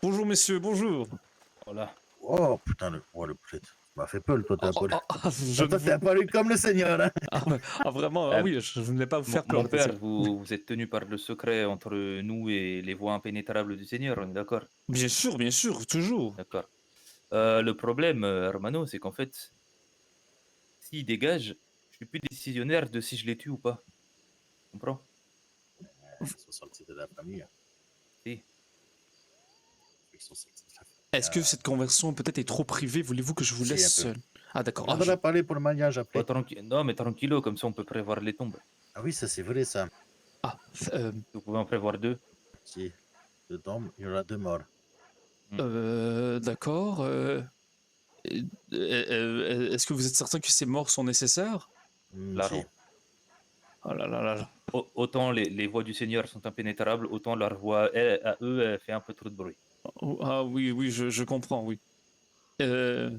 Bonjour messieurs, bonjour. Voilà. Oh putain, le prêtre. Tu m'as fait peur, toi, t'es apparu. Je ne Toi, t'es vous... apparu comme le Seigneur, hein. Vraiment, Euh, oui, je ne vais pas vous faire Mon peur. père, vous êtes tenu par le secret entre nous et les voies impénétrables du Seigneur, on est d'accord? Bien sûr, toujours. D'accord. Le problème, Hermano, c'est qu'en fait, s'il dégage, je suis plus décisionnaire de si je les tue ou pas. Tu comprends? Ils sont sortis de la famille. Si. Ils sont sortis de la famille. Est-ce que cette conversation peut-être est trop privée? Voulez-vous que je vous Si, laisse un peu. seul? Ah d'accord. On en a parlé pour le mariage Oh, après. non, mais tranquillo, comme ça on peut prévoir les tombes. Ah oui, ça c'est vrai, ça. Ah, Vous pouvez en prévoir 2. Si, deux tombes, il y aura deux morts. d'accord. Est-ce que vous êtes certain que ces morts sont nécessaires? Claro. Si. Oh là là là là. Autant les voies du Seigneur sont impénétrables, autant leur voie, à eux, elle fait un peu trop de bruit. Oh, ah oui, oui, je comprends, oui. Euh,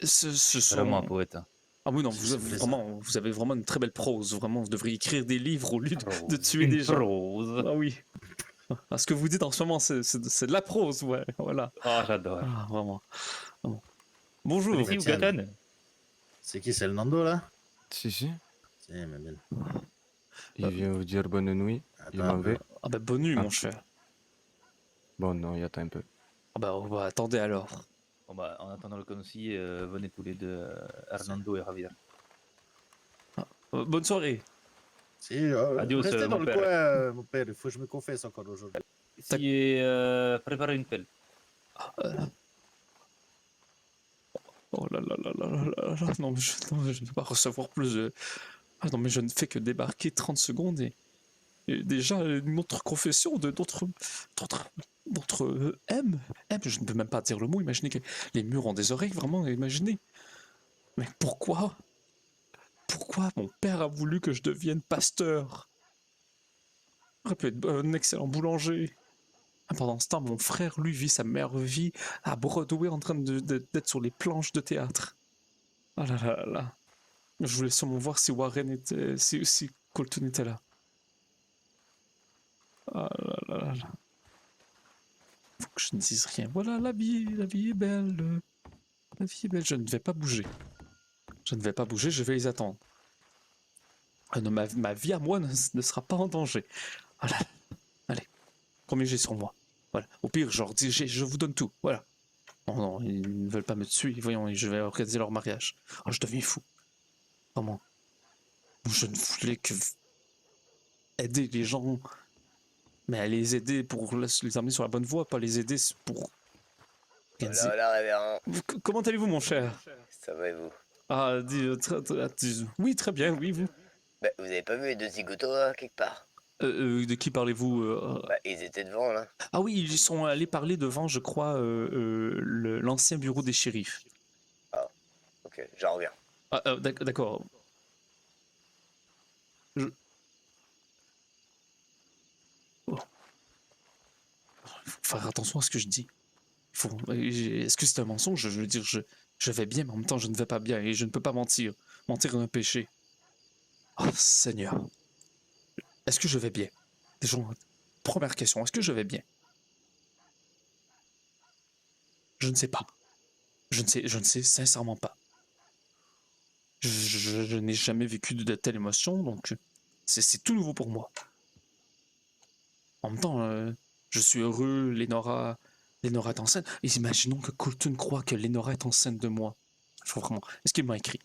ce Vraiment un sont... poète. Hein. Ah oui, non, C'est vrai, ça. vous avez vraiment une très belle prose. Vraiment, vous devriez écrire des livres au lieu de Prose. tuer Une des gens. prose. Ah oui. Ah, ce que vous dites en ce moment, c'est de la prose, ouais, voilà. Ah, j'adore. Ah, vraiment. Bon. Bonjour. Connaissez Tiens, Ugatan? c'est qui, c'est le Nando, là? Si, si. Si, mais bien. Il vient vous dire bonne nuit. Il Attends un m'en peu. vais. Ah bah bonne nuit, Ah. mon cher. Bon, non, il attend un peu. Ah bah, attendez alors. Bon bah, en attendant le concis, venez tous les deux, Hernando et Javier. Bonne soirée. Si, Adios, restez dans mon le père. coin, mon père. Il faut que je me confesse encore aujourd'hui. Ici, préparez une pelle. Oh là là là là là là là. Non, mais je ne peux pas recevoir plus de... Ah non, mais je ne fais que débarquer 30 secondes et déjà une autre confession de notre M. M, je ne peux même pas dire le mot. Imaginez que les murs ont des oreilles, vraiment, imaginez. Mais pourquoi? Pourquoi mon père a voulu que je devienne pasteur? J'aurais pu être un excellent boulanger. Pendant ce temps, mon frère, lui, vit sa meilleure vie à Broadway en train d'être sur les planches de théâtre. Ah là là là là. Je voulais seulement voir si Warren était... si Colton était là. Ah là là là là. Faut que je ne dise rien. Voilà, la vie est belle. La vie est belle. Je ne vais pas bouger. Je ne vais pas bouger, je vais les attendre. Non, ma vie à moi ne sera pas en danger. Voilà. Allez. Combien j'ai sur moi. Voilà. Au pire, je leur dis, je vous donne tout. Voilà. Non, non, ils ne veulent pas me tuer. Voyons, je vais organiser leur mariage. Oh, je deviens fou. Comment? Je ne voulais que aider les gens. Mais à les aider pour les amener sur la bonne voie, pas les aider pour organiser. Voilà, révérend. Comment allez-vous, mon cher? Ça va et vous? Ah, oui, très bien, oui, vous. Bah, vous avez pas vu les deux zigotos là, quelque part? De qui parlez-vous Bah, ils étaient devant là. Ah oui, ils sont allés parler devant, je crois, l'ancien bureau des shérifs. Ok, j'en reviens. Ah, d'accord. Oh. Il faut faire attention à ce que je dis. Est-ce que c'est un mensonge? Je veux dire, je vais bien, mais en même temps, je ne vais pas bien et je ne peux pas mentir. Mentir est un péché. Oh, Seigneur. Est-ce que je vais bien? Déjà, première question, est-ce que je vais bien? Je ne sais pas. Je ne sais sincèrement pas. Je n'ai jamais vécu de telle émotion, donc c'est tout nouveau pour moi. En même temps, je suis heureux, Lénora est enceinte. Et imaginons que Colton croit que Lénora est enceinte de moi. Il faut vraiment... Est-ce qu'il m'a écrit?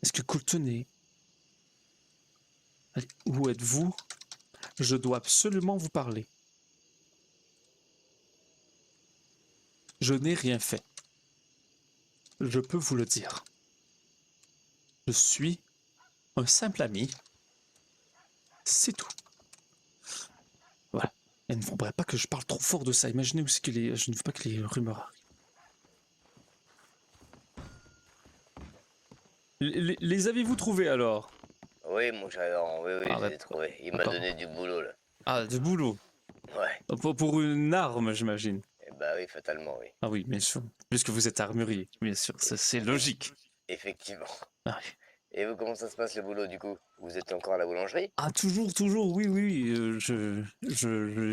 Est-ce que Colton est... Où êtes-vous? Je dois absolument vous parler. Je n'ai rien fait. Je peux vous le dire. Je suis un simple ami. C'est tout. Voilà. Il ne faudrait pas que je parle trop fort de ça. Imaginez aussi que je ne veux pas que les rumeurs arrivent. Les avez-vous trouvés alors? Oui, mon cher révérend, oui, Ah, je bah, les ai trouvés. Il m'a d'accord. donné du boulot là. Ah, du boulot. Ouais. Pour une arme, j'imagine. Et bah oui, fatalement, oui. Ah oui, bien sûr. Puisque vous êtes armurier, bien sûr. C'est logique. Effectivement. Ah oui. Et vous, comment ça se passe le boulot du coup? Vous êtes encore à la boulangerie? Ah, toujours, oui, oui.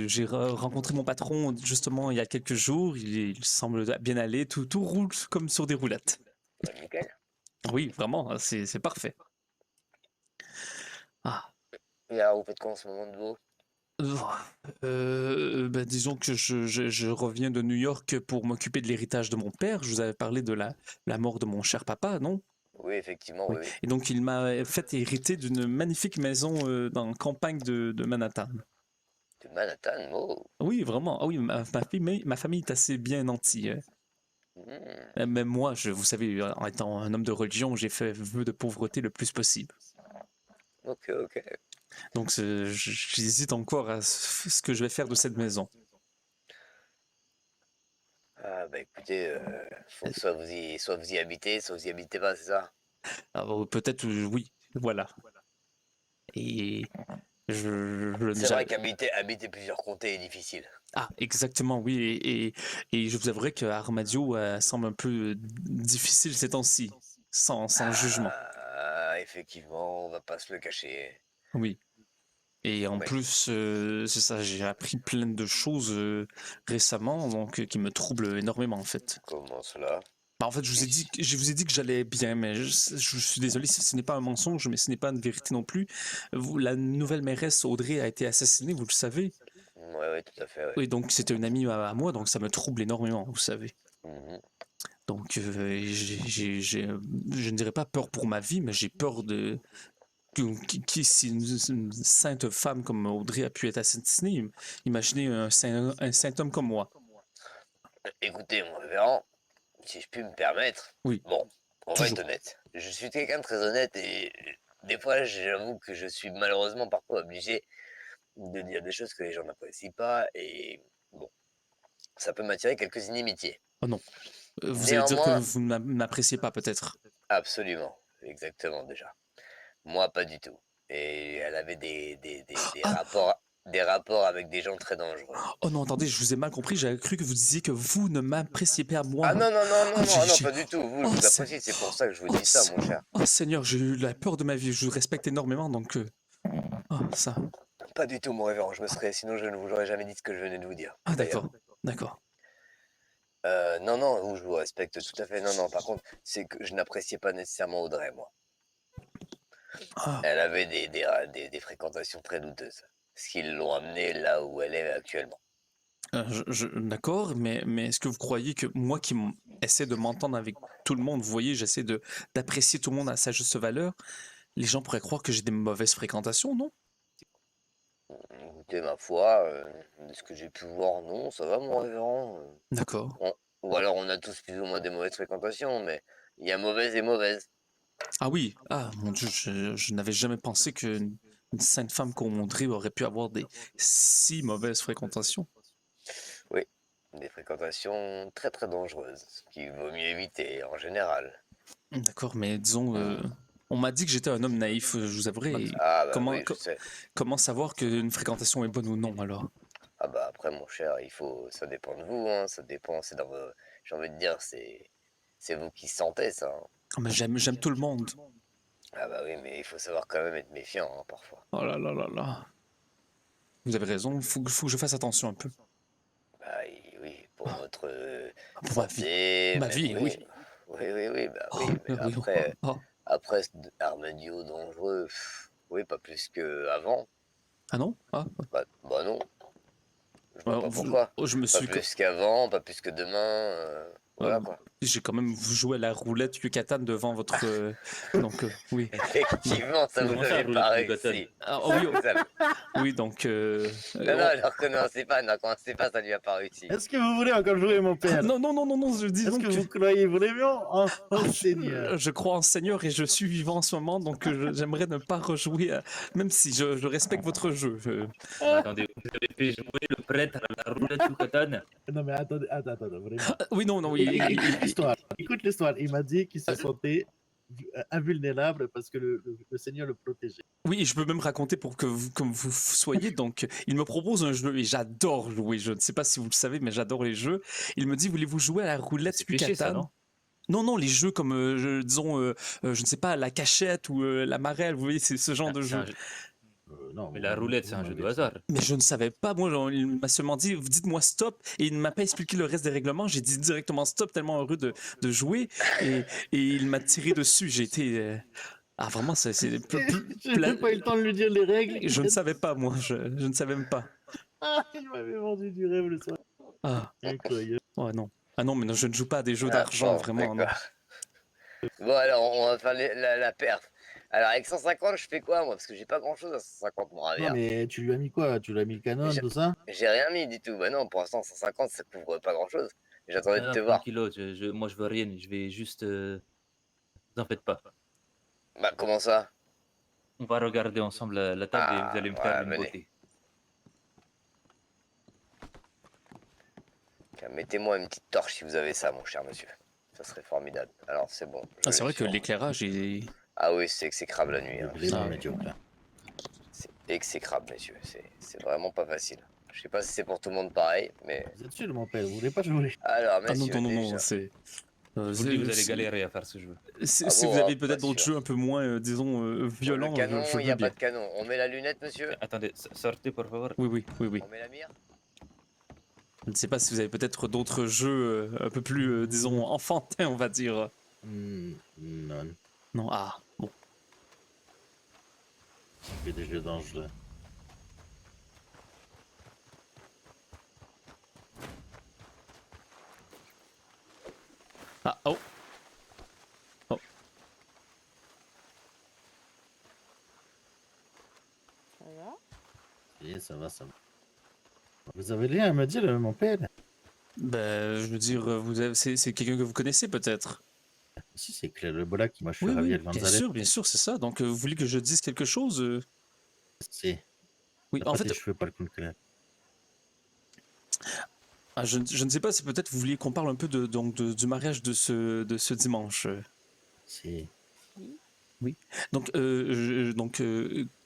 J'ai rencontré mon patron justement il y a quelques jours. Il semble bien aller. Tout roule comme sur des roulettes. Bah, nickel. Oui, vraiment, c'est parfait. Ah. Et alors, vous faites quoi en ce moment de beau? Ben, disons que je reviens de New York pour m'occuper de l'héritage de mon père. Je vous avais parlé de la mort de mon cher papa, non? Oui, effectivement, Oui. oui, oui. Et donc, il m'a fait hériter d'une magnifique maison dans la campagne de Manhattan. De Manhattan, oh. Oui, vraiment. Ah oui, ma famille est assez bien nantie. Même moi, vous savez, en étant un homme de religion, j'ai fait vœu de pauvreté le plus possible. Ok, ok. Donc, j'hésite encore à ce que je vais faire de cette maison. Ah bah écoutez, faut soit vous y habitez, soit vous y habitez pas, c'est ça? Alors, peut-être, oui, voilà. Et C'est vrai qu'habiter plusieurs comtés est difficile. Ah, exactement, oui. Et je vous avouerai que Armadio semble un peu difficile ces temps-ci, sans jugement. Ah, effectivement, on va pas se le cacher. Oui. Et en Ouais. plus, c'est ça, j'ai appris plein de choses récemment, donc qui me troublent énormément en fait. Comment cela? Bah, en fait, je vous ai dit que j'allais bien, mais je suis désolé, ce n'est pas un mensonge, mais ce n'est pas une vérité non plus. La nouvelle mairesse Audrey a été assassinée, vous le savez. Ouais, ouais, tout à fait, ouais. Oui, donc c'était une amie à moi, donc ça me trouble énormément, vous savez. Mhm. Donc, je ne dirais pas peur pour ma vie, mais j'ai peur de si une sainte femme comme Audrey a pu être assassinée. Imaginez un saint homme comme moi. Écoutez, mon révérend, si je puis me permettre, Oui, bon, on va être toujours. honnête. Je suis quelqu'un de très honnête et des fois, j'avoue que je suis malheureusement parfois obligé de dire des choses que les gens n'apprécient pas et bon, ça peut m'attirer quelques inimitiés. Oh non. Vous allez dire que Néanmoins, vous ne m'appréciez pas, peut-être. absolument, exactement déjà. Moi, pas du tout. Et elle avait Ah, des rapports avec des gens très dangereux. oh non, attendez, je vous ai mal compris. J'avais cru que vous disiez que vous ne m'appréciez pas à moi. Ah non, non, non, non, Ah, non, non, pas du tout. Vous, je oh, vous apprécie, c'est pour ça que je vous dis ça, mon cher. oh, Seigneur, j'ai eu la peur de ma vie. Je vous respecte énormément, donc... Oh, ça... Pas du tout, mon révérend, sinon je ne vous aurais jamais dit ce que je venais de vous dire. Ah, D'ailleurs. d'accord. Non, non, je vous respecte tout à fait. Non, non, par contre, c'est que je n'appréciais pas nécessairement Audrey, moi. Ah, Elle avait des fréquentations très douteuses, ce qui l'ont amenée là où elle est actuellement. d'accord, mais est-ce que vous croyez que moi qui essaie de m'entendre avec tout le monde, vous voyez, j'essaie d'apprécier tout le monde à sa juste valeur, les gens pourraient croire que j'ai des mauvaises fréquentations, non? Écoutez, ma foi, de ce que j'ai pu voir, non, ça va, mon révérend. D'accord. Ou alors on a tous plus ou moins des mauvaises fréquentations, mais il y a mauvaise et mauvaise. Ah oui, ah mon Dieu, je n'avais jamais pensé qu'une sainte femme comme Audrey aurait pu avoir des si mauvaises fréquentations. Oui, des fréquentations très très dangereuses, ce qu'il vaut mieux éviter en général. D'accord, mais disons, on m'a dit que j'étais un homme naïf, je vous avouerai. Et Ah bah comment, oui, je sais. comment savoir qu'une fréquentation est bonne ou non alors? Ah bah après mon cher, ça dépend de vous, hein, ça dépend, j'ai envie de dire, c'est vous qui sentez ça, hein. Ah, mais j'aime tout le monde. Ah bah oui, mais il faut savoir quand même être méfiant, hein, parfois. Oh là là là là. Vous avez raison, faut que je fasse attention un peu. Bah oui, pour votre Pour ma vie. santé, Ma même, vie, oui. oui, bah Oh, oui, mais oui, après Armadio dangereux, oui, pas plus qu'avant. Ah non? Ah, Bah non, je vois alors, pas pourquoi. je me Pas suis... plus qu'avant, pas plus que demain, voilà quoi. J'ai quand même joué à la roulette Yucatan devant votre... donc, oui. Effectivement, ça vous Comment ça, avait roulette pas Yucatan? réussi. Ah, oh, oui, Vous savez. oui, donc... Non, non, ne recommencez pas, ça lui a pas réussi. Est-ce que vous voulez encore jouer, mon père? non, je dis Est-ce donc... que vous croyez vraiment en Seigneur? Je crois en Seigneur et je suis vivant en ce moment, donc j'aimerais ne pas rejouer, même si je respecte votre jeu. Attendez, vous avez fait jouer le prêtre à la roulette Yucatan? Non, mais attendez, vraiment. Oui, non, Écoute l'histoire. Écoute l'histoire. Il m'a dit qu'il se sentait invulnérable parce que le Seigneur le protégeait. oui, je peux même raconter pour que vous, comme vous soyez. Donc, il me propose un jeu et j'adore jouer. Je ne sais pas si vous le savez, mais j'adore les jeux. Il me dit, voulez-vous jouer à la roulette C'est péché, ça, Yucatan? non? Non, non, les jeux comme, disons, je ne sais pas, la cachette ou la marelle, vous voyez, c'est ce genre de C'est un jeu. jeu- Non, Mais la roulette, c'est un jeu de hasard. Mais je ne savais pas, moi, genre, il m'a seulement dit, vous dites-moi stop, et il ne m'a pas expliqué le reste des règlements, j'ai dit directement stop, tellement heureux de jouer, et il m'a tiré dessus, j'ai été... Ah, vraiment, c'est... J'ai même pas eu le temps de lui dire les règles. Je ne savais pas, moi, je ne savais même pas. Ah, il m'avait vendu du rêve le soir. Ah, Incroyable. ouais, non. Ah non, mais non, je ne joue pas à des jeux Ah, d'argent, bon, vraiment, non. d'accord. Bon, alors, on va faire la perf. Alors, avec 150, je fais quoi, moi? Parce que j'ai pas grand-chose à 150, mon Non, ravir. mais tu lui as mis quoi? Tu lui as mis le canon, j'ai- tout ça? J'ai rien mis du tout. Bah non, pour l'instant, 150, ça couvre pas grand-chose. J'attendais de Non, te voir. tranquillo, moi je veux rien, je vais juste... Vous en faites pas. Bah, comment ça? On va regarder ensemble la table et vous Ah, allez me faire voilà, une venez. beauté. Tiens, mettez-moi une petite torche si vous avez ça, mon cher monsieur. Ça serait formidable. Alors, c'est bon. Ah, je c'est l'ai vrai que sur- l'éclairage est... Ah oui, c'est exécrable la nuit. Hein. Vraiment Ah. médiocre. C'est exécrable, messieurs. C'est vraiment pas facile. Je sais pas si c'est pour tout le monde pareil, mais... Vous êtes sûr, mon père? Vous voulez pas jouer? Alors, Ah non, messieurs, non, non, non, déjà... c'est... Je vous le dis, vous allez galérer à faire ce jeu. Ah Si bon, vous hein, avez pas peut-être d'autres sûr. jeux un peu moins, disons, Le violents, canon, je il n'y veux a pas bien. de canon. On met la lunette, monsieur? Mais attendez, sortez pour favor. Oui, oui, oui, oui. On met la mire? Je ne sais pas si vous avez peut-être d'autres jeux un peu plus, disons, enfantins, on va dire. Non. Non, ah, bon. On fait des jeux dangereux. Ah, oh. Oh. Ça va? Et ça va, ça va. Vous avez rien à me dire, mon père? Ben, je veux dire, c'est quelqu'un que vous connaissez peut-être. Si, c'est Claire Le Bolac, moi je suis Oui, oui, Javier bien Gonzalez. sûr, c'est ça. Donc, vous voulez que je dise quelque chose Si. Oui, T'as en pas fait, tes cheveux, pas le coup Claire. je ne sais pas si peut-être vous vouliez qu'on parle un peu du mariage de ce dimanche. Si. Donc,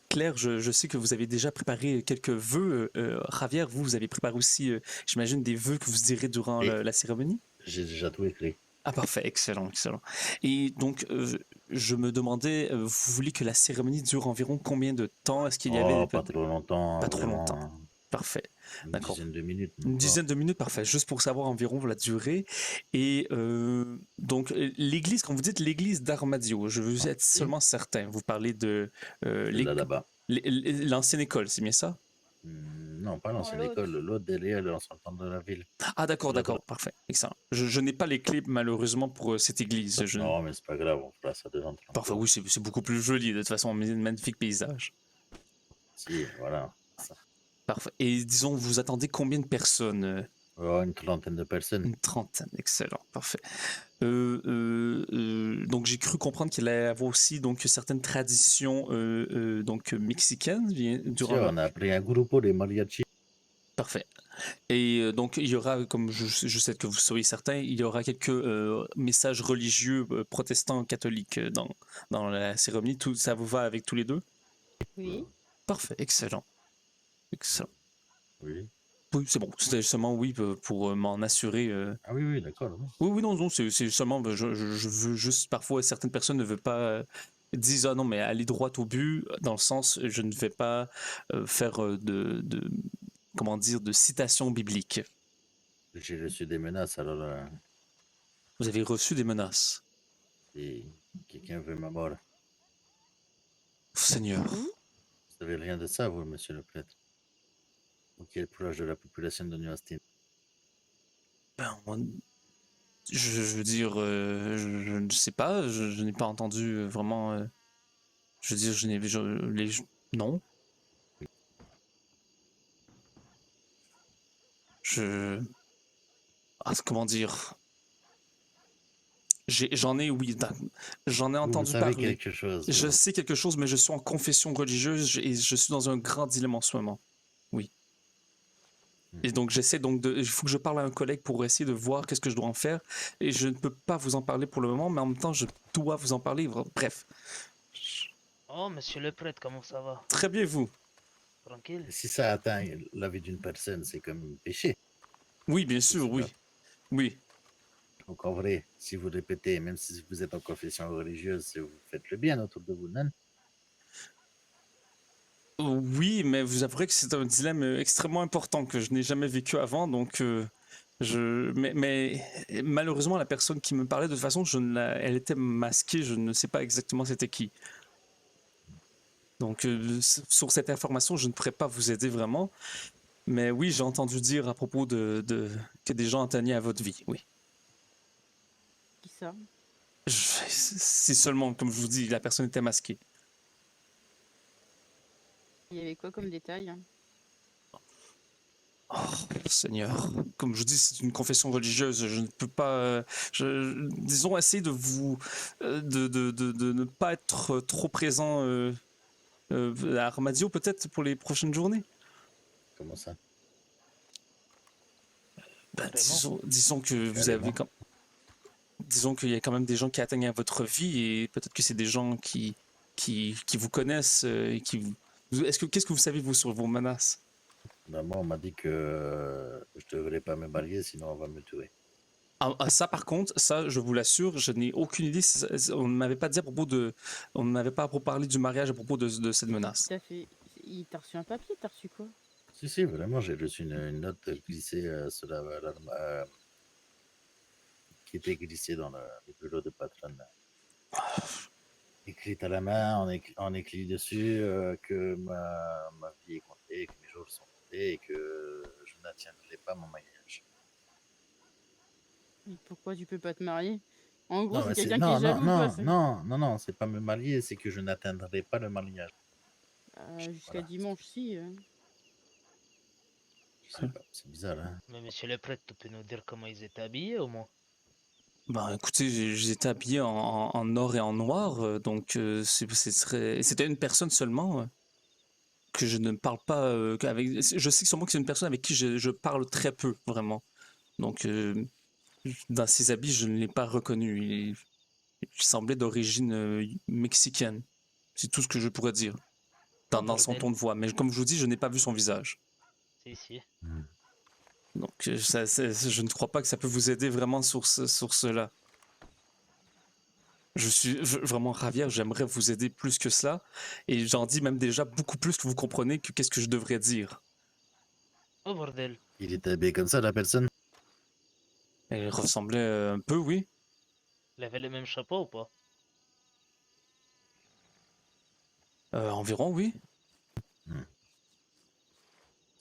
Claire, je sais que vous avez déjà préparé quelques vœux. Javier, vous avez préparé aussi, j'imagine, des vœux que vous direz durant Oui. la cérémonie. J'ai déjà tout écrit. Ah, parfait, excellent, excellent. Et donc, je me demandais, vous voulez que la cérémonie dure environ combien de temps? Est-ce qu'il y avait... Oh, pas trop longtemps. Pas trop vraiment, longtemps. Parfait. Une D'accord. dizaine de minutes. Une dizaine de minutes, parfait, juste pour savoir environ la durée. Et donc, l'église, quand vous dites l'église d'Armadio, je veux être seulement certain. Vous parlez de Là-bas. l'ancienne école, c'est bien ça? Non, pas l'ancienne l'autre. école, l'autre derrière, l'ancien temps de la ville. Ah, d'accord, Là-bas. d'accord, parfait, excellent. Je n'ai pas les clés, malheureusement, pour cette église. Non, mais c'est pas grave, on fera ça devant. Parfait, oui, c'est beaucoup plus joli, de toute façon, magnifique paysage. Si, voilà. Parfait. Et disons, vous attendez combien de personnes? Oh, une trentaine de personnes. Une trentaine, excellent, parfait. Donc j'ai cru comprendre qu'il allait y avoir aussi donc certaines traditions donc mexicaines durant. Si, on a pris un groupe de mariachi. Parfait. Et donc il y aura, comme je sais que vous soyez certain, il y aura quelques messages religieux protestants catholiques dans la cérémonie. Tout ça vous va avec tous les deux? Oui. Parfait, excellent, excellent. Oui. Oui, c'est bon. C'était seulement oui pour m'en assurer. Ah oui, oui, d'accord. Oui. Oui, oui, non, non, c'est seulement, je veux juste, parfois, certaines personnes ne veulent pas, disent, ah non, mais aller droit au but, dans le sens, je ne vais pas faire comment dire, de citations bibliques. J'ai reçu des menaces, alors Vous avez reçu des menaces. si quelqu'un veut ma mort. Seigneur. Vous savez rien de ça, vous, monsieur le prêtre. Vous qui êtes proche de la population de New Austin. Ben, je veux dire, je ne sais pas, je n'ai pas entendu vraiment. Je veux dire, non. Comment dire? J'en ai, oui, j'en ai Vous entendu savez parler. quelque chose. Je vous. sais quelque chose, mais je suis en confession religieuse et je suis dans un grand dilemme en ce moment. Oui. Et donc j'essaie il faut que je parle à un collègue pour essayer de voir qu'est-ce que je dois en faire. Et je ne peux pas vous en parler pour le moment, mais en même temps je dois vous en parler. Bref. Oh, monsieur le prêtre, comment ça va? Très bien vous. Tranquille? Si ça atteint la vie d'une personne, c'est comme un péché. Oui, bien sûr, C'est oui. ça. Oui. Donc en vrai, si vous répétez, même si vous êtes en confession religieuse, c'est vous faites le bien autour de vous, non? Oui, mais vous avouerez que c'est un dilemme extrêmement important que je n'ai jamais vécu avant, donc mais malheureusement la personne qui me parlait de toute façon, elle était masquée, je ne sais pas exactement c'était qui. Donc sur cette information, je ne pourrais pas vous aider vraiment. Mais oui, j'ai entendu dire à propos que des gens atteignaient à votre vie, oui. Qui ça? C'est seulement, comme je vous dis, la personne était masquée. Il y avait quoi comme détail? Oh, Seigneur, comme je vous dis, c'est une confession religieuse. Je ne peux pas, disons, essayer de vous, de ne pas être trop présent à Armadio peut-être pour les prochaines journées. Comment ça? Ben, Vraiment? disons que vous avez Carrément. disons qu'il y a quand même des gens qui atteignent à votre vie et peut-être que c'est des gens qui vous connaissent et qu'est-ce que vous savez vous sur vos menaces? Moi, on m'a dit que je devrais pas me marier, sinon on va me tuer. Ça, par contre, ça, je vous l'assure, je n'ai aucune idée. On ne m'avait pas dit à propos on ne m'avait pas parlé du mariage à propos de cette menace. T'as fait... Il t'a reçu un papier, t'as reçu quoi? Si, vraiment, j'ai reçu une note glissée sur qui était glissée dans le bureau de patronne. Écrite à la main, en écrit dessus que ma vie est comptée, que mes jours sont comptés et que je n'atteindrai pas mon mariage. Et pourquoi tu peux pas te marier? En gros, Non, c'est mais quelqu'un qui est jaloux, quoi. non, c'est pas me marier, c'est que je n'atteindrai pas le mariage. Jusqu'à Voilà. dimanche, si. Je sais pas, c'est bizarre, hein. Mais monsieur le prêtre, tu peux nous dire comment ils étaient habillés au moins? Ben, écoutez, j'étais habillé en or et en noir, donc c'était une personne seulement que je ne parle pas je sais sûrement que c'est une personne avec qui je parle très peu, vraiment. Donc, dans ses habits, je ne l'ai pas reconnu. Il semblait d'origine mexicaine. C'est tout ce que je pourrais dire dans son bordel. ton de voix. Mais comme je vous dis, je n'ai pas vu son visage. Si. Donc, je ne crois pas que ça peut vous aider vraiment sur cela. Vraiment Javier, j'aimerais vous aider plus que cela. Et j'en dis même déjà beaucoup plus que vous comprenez que qu'est-ce que je devrais dire. Oh bordel. Il est habillé comme ça, la personne? Elle ressemblait un peu, oui. Il avait le même chapeau ou pas? Environ, oui.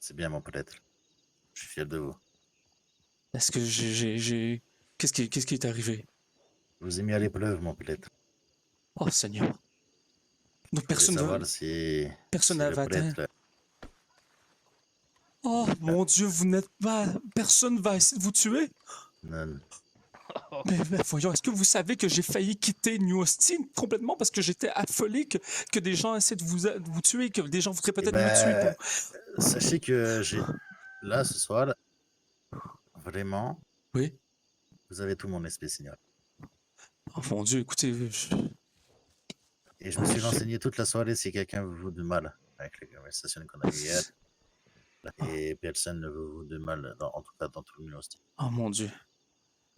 C'est bien, mon prêtre. Je suis fier de vous. Est-ce que Qu'est-ce qui est arrivé? Je vous ai mis à l'épreuve, mon prêtre. Oh, Seigneur. Donc Je voulais personne savoir ne... si, Personne si le n'avait atteint. prêtre... Oh, mon Dieu, vous n'êtes pas... Personne va essayer de vous tuer? Non, Mais voyons, est-ce que vous savez que j'ai failli quitter New Austin complètement parce que j'étais affolé que des gens essaient de vous tuer, que des gens voudraient peut-être me tuer pour... sachez que là, ce soir, vraiment, Oui. vous avez tout mon respect, Seigneur. Oh mon Dieu, écoutez, Et je me suis renseigné toute la soirée si quelqu'un veut vous de mal avec les conversations qu'on a eues hier. Et personne ne veut vous de mal, en tout cas dans tout le New Austin. oh mon Dieu.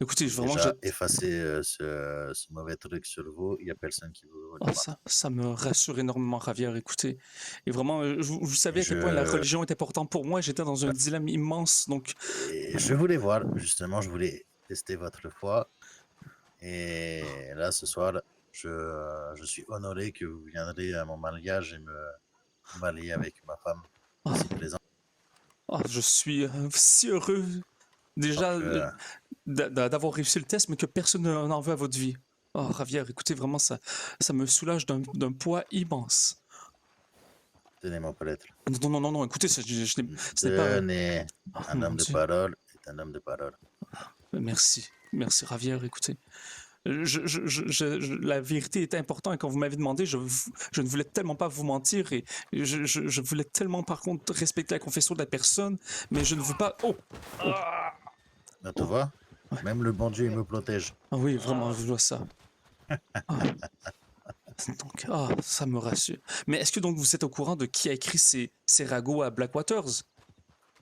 Écoutez, vraiment, Déjà, effacer ce mauvais truc sur vous, il n'y a personne qui vous oh, ça me rassure énormément, Javier, écoutez. Et vraiment, vous savez à quel point la religion est importante pour moi. J'étais dans un dilemme immense, donc... Et je voulais voir, justement, je voulais tester votre foi. Et là, ce soir, je suis honoré que vous viendrez à mon mariage et me marier avec ma femme. Oh, Ici présente. oh, je suis si heureux déjà Donc, d'avoir réussi le test, mais que personne n'en veut à votre vie. Oh, Javier, écoutez, vraiment, ça me soulage d'un poids immense. tenez mon prêtre. Non, écoutez, ce n'est pas... Tenez, Oh, un mon homme de Dieu. parole est un homme de parole. Merci, Javier, écoutez. La vérité est importante et quand vous m'avez demandé, je ne voulais tellement pas vous mentir et je voulais tellement par contre respecter la confession de la personne, mais je ne veux pas... Oh! Là, tu vois, même le bon Dieu, il me protège. Ah oui, vraiment, je vois ça. Ah. Donc, ça me rassure. Mais est-ce que donc vous êtes au courant de qui a écrit ces ragots à Blackwaters?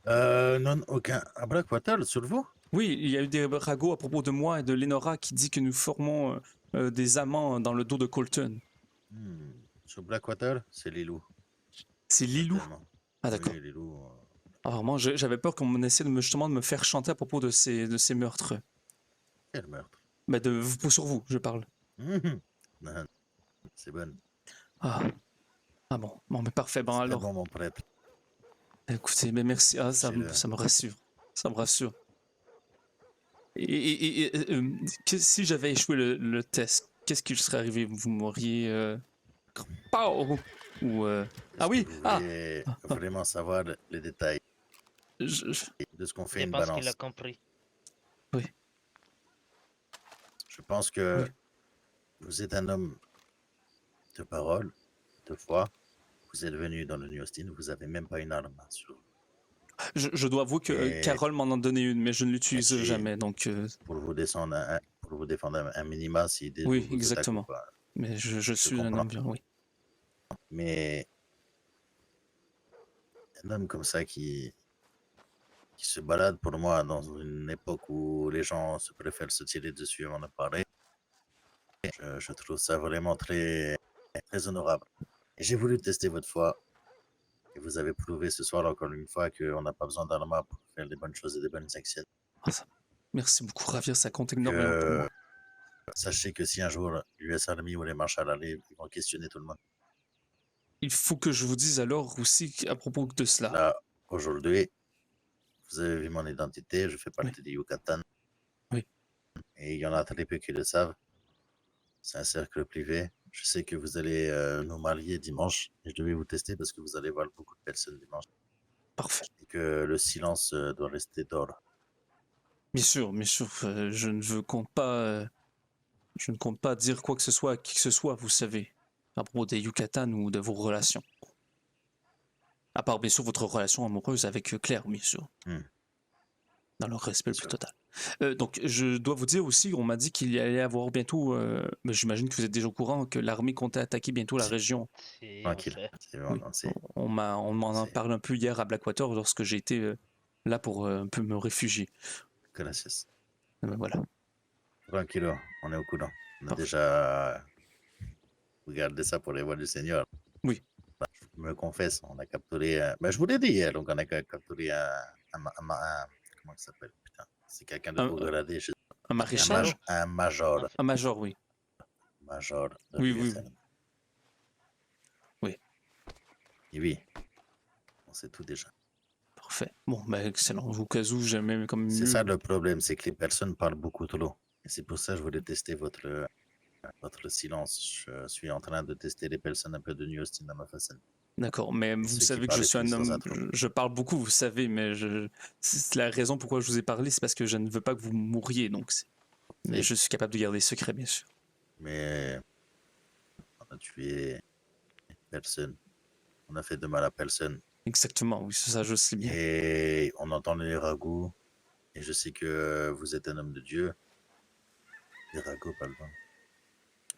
Non, aucun. À Blackwater, sur vous? Oui, il y a eu des ragots à propos de moi et de Lenora qui dit que nous formons des amants dans le dos de Colton. Sur Blackwater, c'est Lilou. C'est Lilou. certainement. Ah d'accord. Oui, Lilou. Ah, vraiment, j'avais peur qu'on essaie justement de me faire chanter à propos de ces meurtres. Quel meurtre. Mais sur vous, je parle. Non, c'est bon. Ah, ah bon, mais parfait. Bon C'est alors, bon, mon prêtre. écoutez, mais merci. Ah, C'est ça me rassure. Ça me rassure. Si j'avais échoué le test, qu'est-ce qui serait arrivé? Vous m'auriez... Pow! Ou... Ah Est-ce oui! que vous Ah! voulez vraiment savoir les détails Je- de ce qu'on fait Je une pense qu'il balance? a compris. Je pense que Oui. vous êtes un homme de parole, de foi. Vous êtes venu dans le New Austin, vous avez même pas une arme sur vous. je dois avouer que Et- Carole m'en a donné une, mais je ne l'utilise Merci. jamais, donc... Pour vous descendre pour vous défendre un minima si des Oui, vous attaquent ou exactement. pas. Mais je suis un comprends. homme bien, oui. Mais un homme comme ça qui se balade pour moi dans une époque où les gens se préfèrent se tirer dessus avant de parler, je trouve ça vraiment très, très honorable. Et j'ai voulu tester votre foi. Et vous avez prouvé ce soir encore une fois qu'on n'a pas besoin d'armes pour faire des bonnes choses et des bonnes actions. Merci beaucoup, Ravir, ça compte énormément pour moi. Sachez que si un jour l'US Army ou les Marshall arrivent, ils vont questionner tout le monde. Il faut que je vous dise alors aussi à propos de cela. Là, aujourd'hui, vous avez vu mon identité, je fais partie Oui. du Yucatan. Oui. Et il y en a très peu qui le savent. C'est un cercle privé. Je sais que vous allez nous marier dimanche. Et je devais vous tester parce que vous allez voir beaucoup de personnes dimanche. Parfait. Et que le silence doit rester d'or. Bien sûr, je ne compte pas dire quoi que ce soit à qui que ce soit, vous savez, à propos des Yucatan ou de vos relations. À part, bien sûr, votre relation amoureuse avec Claire, bien sûr. Dans le respect le plus Bien sûr. total. Donc, je dois vous dire aussi, on m'a dit qu'il y allait avoir bientôt, mais j'imagine que vous êtes déjà au courant, que l'armée comptait attaquer bientôt la région. Si, on Tranquille. sait. C'est bon, Oui. c'est- On m'en a C'est- parlé un peu hier à Blackwater lorsque j'ai été là pour un peu me réfugier. Gracias. Voilà. Tranquilo, on est au courant. On a Parfait. déjà regardé ça pour les voix du Seigneur. Oui. Je me confesse, on a capturé. Je vous l'ai dit hier, donc on a capturé comment ça s'appelle? Putain, c'est quelqu'un de Un- haut gradé. Un maréchal? Un major. Un major, oui. Major. de Oui, l'US oui, Army. oui. Et oui, on sait tout déjà. Parfait. Bon, ben excellent. Au cas où, j'aimais comme C'est mieux. ça le problème, c'est que les personnes parlent beaucoup trop. Et c'est pour ça que je voulais tester votre silence. Je suis en train de tester les personnes un peu de New Austin dans ma façon. D'accord, mais vous Ceux qui savez que je parlent suis un plus dans un homme. trou. Je parle beaucoup, vous savez, mais c'est la raison pourquoi je vous ai parlé, c'est parce que je ne veux pas que vous mouriez, donc. Mais Oui. je suis capable de garder secret, bien sûr. Mais on a tué personne. On a fait de mal à personne. Exactement, oui, ça je sais bien. Et on entend les ragots. Et je sais que vous êtes un homme de Dieu. Les ragots, pardon.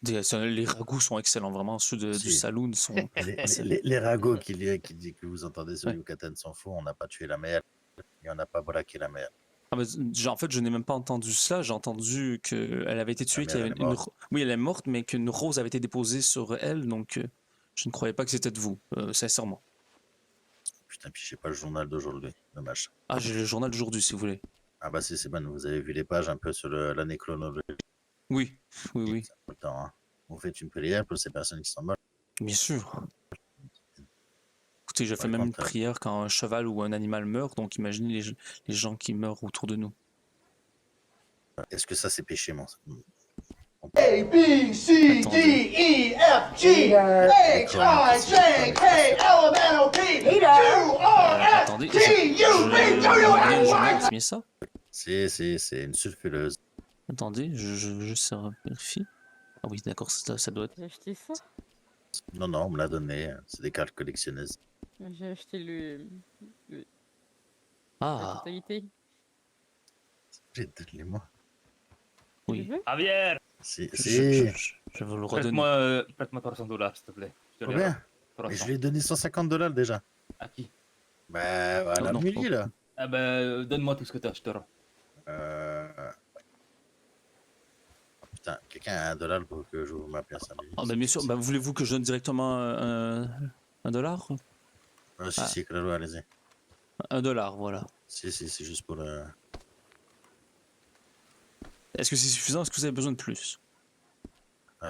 Les ragoûts sont excellents, vraiment. Ceux du Si. saloon sont. Les ragots qui dit que vous entendez sur Ouais. le Yucatan sont faux. On n'a pas tué la mère. Et on n'a pas braqué la mère. Ah, en fait, je n'ai même pas entendu cela. J'ai entendu qu'elle avait été tuée, mère, qu'il y avait elle est morte. Oui, elle est morte, mais qu'une rose avait été déposée sur elle, donc je ne croyais pas que c'était de vous, sincèrement. Putain, puis j'ai pas le journal d'aujourd'hui. Dommage. Ah, j'ai le journal d'aujourd'hui, si vous voulez. Ah bah c'est bon. Vous avez vu les pages un peu sur l'année chronologique. Oui, oui. Ça prend le temps, hein. Vous faites une prière pour ces personnes qui sont mortes. Bien sûr. Écoutez, je fais Par même une contre, prière quand un cheval ou un animal meurt, donc imaginez les gens qui meurent autour de nous. Est-ce que ça c'est péché, mon A, B, C, D, E, F, G, H, I, J, K, L, M, N, O, P, Q, R, S, Attendez, T, U, V, W, X, Y. c'est bien ça? C'est une sulfureuse. Attendez, je vérifie. Ah oui, d'accord, ça doit être... J'ai acheté ça. Non, on me l'a donné. C'est des cartes collectionneuses. J'ai acheté la Ah, totalité. Donne-les-moi. oui. Tu veux? Javier, C'est. Je vais le redonner. prête-moi $300, s'il te plaît. Je te les Combien? rends. Mais 300. je lui ai donné $150 déjà. À qui? Bah, à la Non, mulie, là. Ah ben, donne-moi tout ce que t'as, je te rends. Oh, putain, quelqu'un a $1 pour que j'ouvre ma pièce à lui. Ah, bah, bien sûr, bah, voulez-vous que je donne directement $1? Si, Ah. si, claro, allez-y. $1, voilà. Si, si, c'est juste pour le... Est-ce que c'est suffisant? Est-ce que vous avez besoin de plus?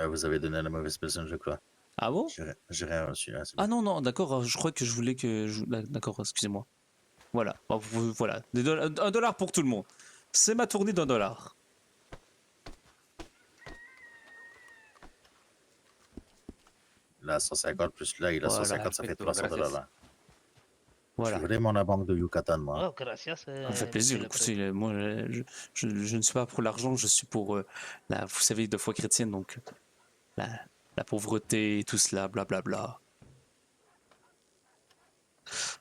vous avez donné à la mauvaise personne, je crois. Ah bon? J'ai rien reçu là. c'est Ah bon. non, non, d'accord, je crois que je voulais que... D'accord, excusez-moi. Voilà, bon, voilà. $1 pour tout le monde. C'est ma tournée d'$1. Là, 150 plus là, il a Voilà, 150, ça fait perfecto, $300 gracias. là. Voilà. Je suis vraiment la banque de Yucatan, moi. Oh, gracias. Ça me fait plaisir. monsieur le prêtre. Écoutez, moi, je ne suis pas pour l'argent, je suis pour la, vous savez, de foi chrétienne, donc la pauvreté, tout cela, blablabla.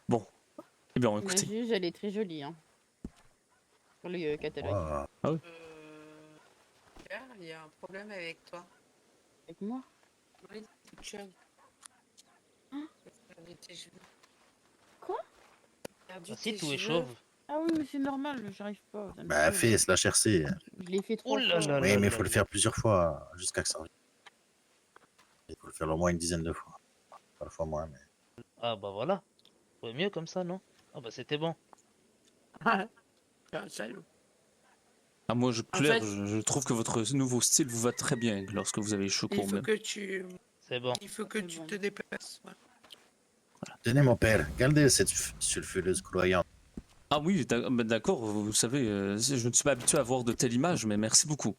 Bon, eh bien, La écoutez. juge, elle est très jolie, hein. Sur le catalogue. Wow. Claire, il y a un problème avec toi. Avec moi? Oui, toute jeune. Hein? T'as perdu tes cheveux. Quoi? T'as perdu Ah, si, tes tout est cheveux. chauve. Ah oui, mais c'est normal, j'arrive pas. ça me Bah, saoule. fais, slash RC. Je l'ai fait Oh 3 là fois. là Oui, là mais il là faut le là. faire plusieurs fois jusqu'à que ça revienne. Il faut le faire au moins une dizaine de fois. Parfois moins, mais. Ah bah voilà. Ouais, mieux comme ça, non? Ah bah c'était bon. Ah, t'es un salaud. Ah, moi, Claire, fait- je trouve que votre nouveau style vous va très bien lorsque vous avez les cheveux Il courts faut même. que tu, C'est bon. il faut que C'est tu bon. te déplaces. Ouais. Tenez, mon père, gardez cette sulfureuse croyante. Ah oui, d'accord, vous savez, je ne suis pas habitué à voir de telles images, mais merci beaucoup.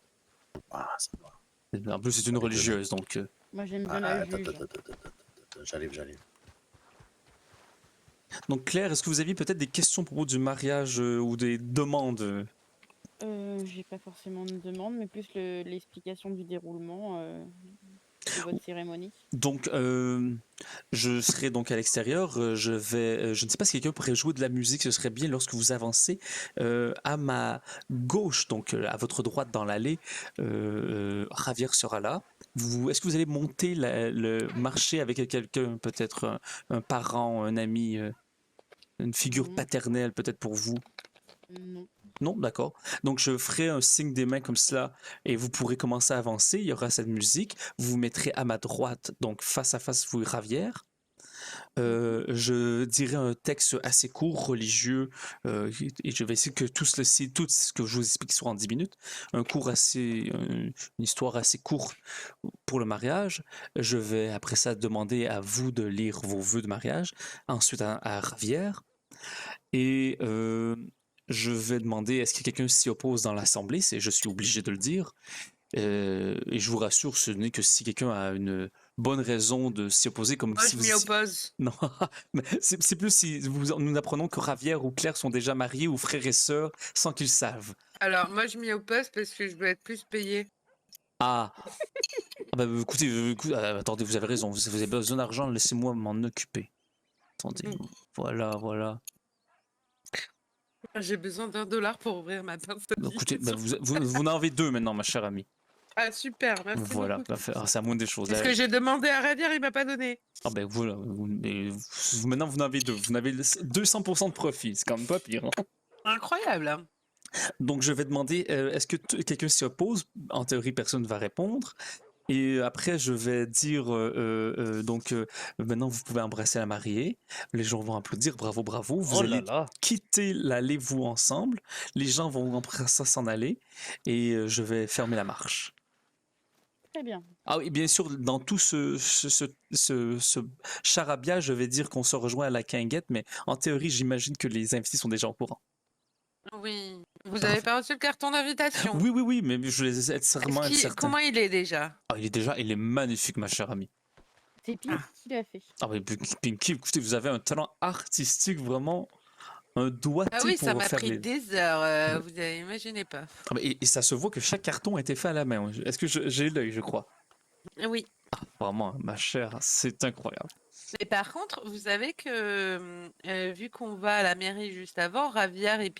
Ah, ça va. En plus, c'est une religieuse, donc... Moi, j'aime bien Ah, la attends, juge. j'arrive. Donc Claire, est-ce que vous aviez peut-être des questions à propos du mariage ou des demandes? J'ai pas forcément de demande, mais plus l'explication du déroulement de votre cérémonie. Donc, je serai donc à l'extérieur. Je ne sais pas si quelqu'un pourrait jouer de la musique. Ce serait bien lorsque vous avancez à ma gauche, donc à votre droite dans l'allée. Javier sera là. Est-ce que vous allez monter le marché avec quelqu'un, peut-être un parent, un ami, une figure Non. paternelle, peut-être pour vous? Non. Non, d'accord. Donc, je ferai un signe des mains comme cela et vous pourrez commencer à avancer. Il y aura cette musique. Vous vous mettrez à ma droite, donc face à face, vous et Ravière. Je dirai un texte assez court, religieux, et je vais essayer que tout ce que je vous explique soit en 10 minutes. Une histoire assez courte pour le mariage. Je vais après ça demander à vous de lire vos vœux de mariage. Ensuite à Ravière. Et je vais demander est-ce que quelqu'un s'y oppose dans l'Assemblée, je suis obligé de le dire. Et je vous rassure, ce n'est que si quelqu'un a une bonne raison de s'y opposer, comme Moi, si je vous m'y étiez- oppose. Non, mais c'est plus si nous apprenons que Ravière ou Claire sont déjà mariés ou frères et sœurs sans qu'ils savent. Alors, moi, je m'y oppose parce que je veux être plus payée. Ah, ah bah, écoutez, attendez, vous avez raison, vous avez besoin d'argent, laissez-moi m'en occuper. Attendez, voilà. J'ai besoin $1 pour ouvrir ma pince à Donc, écoutez, billets. vous en avez 2 maintenant, ma chère amie. Ah, super, merci Voilà, beaucoup. parfait. Ah, c'est la moindre des choses. Parce que j'ai demandé à Ravière, il m'a pas donné. Ah ben voilà, maintenant vous en avez 2. Vous en avez 200% de profit, c'est quand même pas pire. Hein? Incroyable. Hein. Donc je vais demander, est-ce que quelqu'un s'y oppose? En théorie, personne ne va répondre. Et après, je vais dire, maintenant vous pouvez embrasser la mariée. Les gens vont applaudir, bravo, bravo. Vous Oh là allez là. quitter l'allée, vous, ensemble. Les gens vont embrasser s'en aller. Et je vais fermer la marche. Très bien. Ah oui, bien sûr, dans tout ce charabia, je vais dire qu'on se rejoint à la quinguette, mais en théorie, j'imagine que les invités sont déjà au courant. Oui. Vous avez pas reçu le carton d'invitation? Oui, mais je vais être certainement être certain. Comment il est déjà? Ah, il est magnifique, ma chère amie. C'est Pinky qui l'a fait. Ah oui, Pinky, écoutez, vous avez un talent artistique, vraiment, un doigté Ah oui, pour ça m'a faire pris les... des heures, vous imaginez pas. Ah, et ça se voit que chaque carton a été fait à la main. Est-ce que j'ai l'œil, je crois? Oui. Ah, vraiment, ma chère, c'est incroyable. Mais par contre, vous savez que vu qu'on va à la mairie juste avant, Ravière et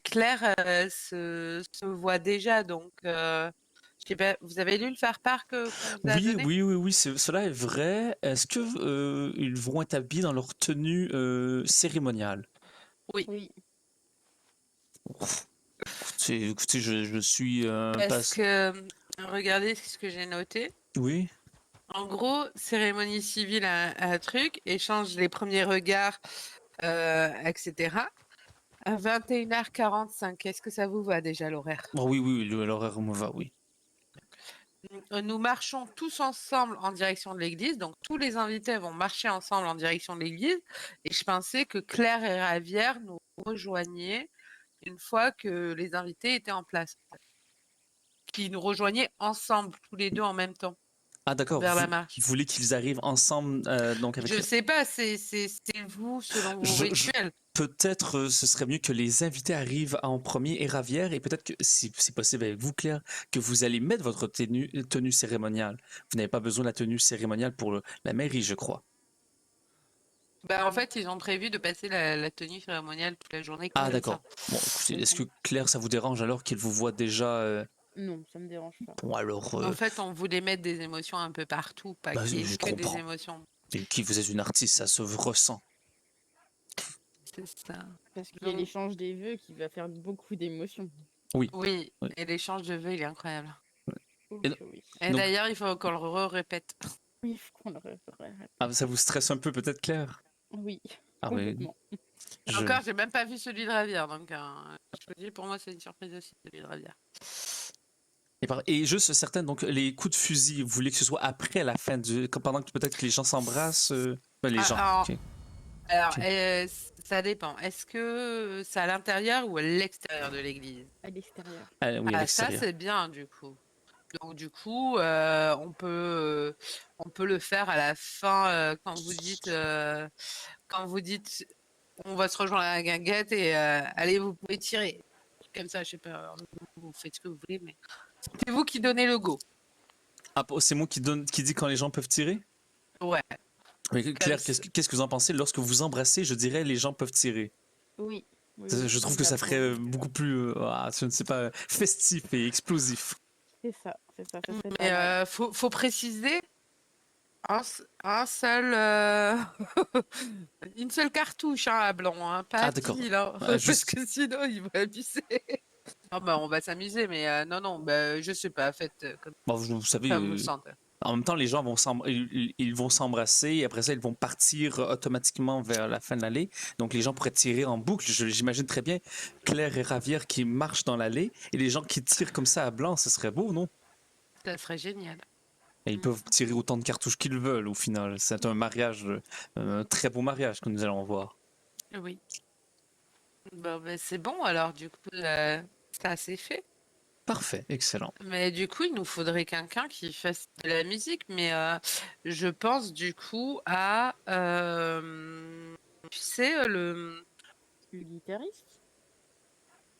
Claire se voient déjà. Donc, je sais pas, vous avez lu le faire-part qu'on vous a donné? Oui, cela est vrai. Est-ce que ils vont être habillés dans leur tenue cérémoniale? Oui. Oui. Écoutez, je suis pas... Parce que, regardez ce que j'ai noté. Oui. En gros, cérémonie civile à truc, échange les premiers regards, etc. À 21h45, est-ce que ça vous va déjà l'horaire? Oh, oui, oui, l'horaire me va, oui. Nous marchons tous ensemble en direction de l'église, donc tous les invités vont marcher ensemble en direction de l'église. Et je pensais que Claire et Ravière nous rejoignaient une fois que les invités étaient en place. Qui nous rejoignaient ensemble, tous les deux en même temps, Ah d'accord, vers la vous marche. voulez qu'ils arrivent ensemble donc avec... Je sais pas, c'est vous selon vos rituels. Peut-être ce serait mieux que les invités arrivent en premier et Ravière, et peut-être que, si c'est possible avec vous, Claire, que vous allez mettre votre tenue cérémoniale. Vous n'avez pas besoin de la tenue cérémoniale pour la mairie, je crois. Bah, en fait, ils ont prévu de passer la tenue cérémoniale toute la journée. Ah comme d'accord. ça. Bon, écoutez, est-ce que Claire, ça vous dérange alors qu'ils vous voient déjà Non, ça me dérange pas. Bon alors... En fait, on voulait mettre des émotions un peu partout, pas bah, qu'il y ait je que des comprends. émotions. Et qui vous êtes une artiste, ça se ressent. C'est ça. Parce qu'il y a Donc, l'échange des vœux qui va faire beaucoup d'émotions. Oui. oui, Oui. et l'échange de vœux, il est incroyable. Oh, Et- oui. Et Donc- d'ailleurs, il faut qu'on le répète. Oui, il faut qu'on le répète. Ah, ça vous stresse un peu peut-être, Claire? Oui, Ah oui. complètement. Je- Encore, j'ai même pas vu celui de Ravière, donc je vous dis, pour moi, c'est une surprise aussi, celui de Ravière. Et juste certaines, donc les coups de fusil, vous voulez que ce soit après la fin pendant que peut-être que les gens s'embrassent les gens. Alors, ok. Alors, Ok. ça dépend. Est-ce que c'est à l'intérieur ou à l'extérieur de l'église? À l'extérieur. Ah, oui, à Ah, ça, l'extérieur. c'est bien, du coup. Donc, du coup, on peut le faire à la fin, quand vous dites, on va se rejoindre à la guinguette et allez, vous pouvez tirer. Comme ça, je sais pas, vous faites ce que vous voulez, mais c'est vous qui donnez le go. Ah, c'est moi qui dit quand les gens peuvent tirer? Ouais. Mais Claire, Comme qu'est-ce que vous en pensez? Lorsque vous embrassez, je dirais les gens peuvent tirer. Oui. oui, Je oui, trouve que ça ferait beaucoup plus, je ne sais pas, festif et explosif. C'est ça, c'est ça, ça serait Mais pas mal. faut préciser un seul, une seule cartouche hein, à blanc, hein, pas Ah, d'accord. 1000, hein, Ah, parce juste- que sinon ils vont abuser. Ah bah, on va s'amuser, mais non, bah, je sais pas, faites comme Bon, vous savez, ça vous le sentez. en même temps, les gens vont ils vont s'embrasser et après ça, ils vont partir automatiquement vers la fin de l'allée. Donc, les gens pourraient tirer en boucle. J'imagine très bien Claire et Ravière qui marchent dans l'allée et les gens qui tirent comme ça à blanc, ce serait beau, non? Ça serait génial. Et ils peuvent tirer autant de cartouches qu'ils veulent au final. C'est un mariage, un très beau mariage que nous allons voir. Oui. Bon, ben, c'est bon alors, du coup, ça c'est fait. Parfait, excellent. Mais du coup, il nous faudrait quelqu'un qui fasse de la musique, mais je pense du coup à, tu sais, Le guitariste,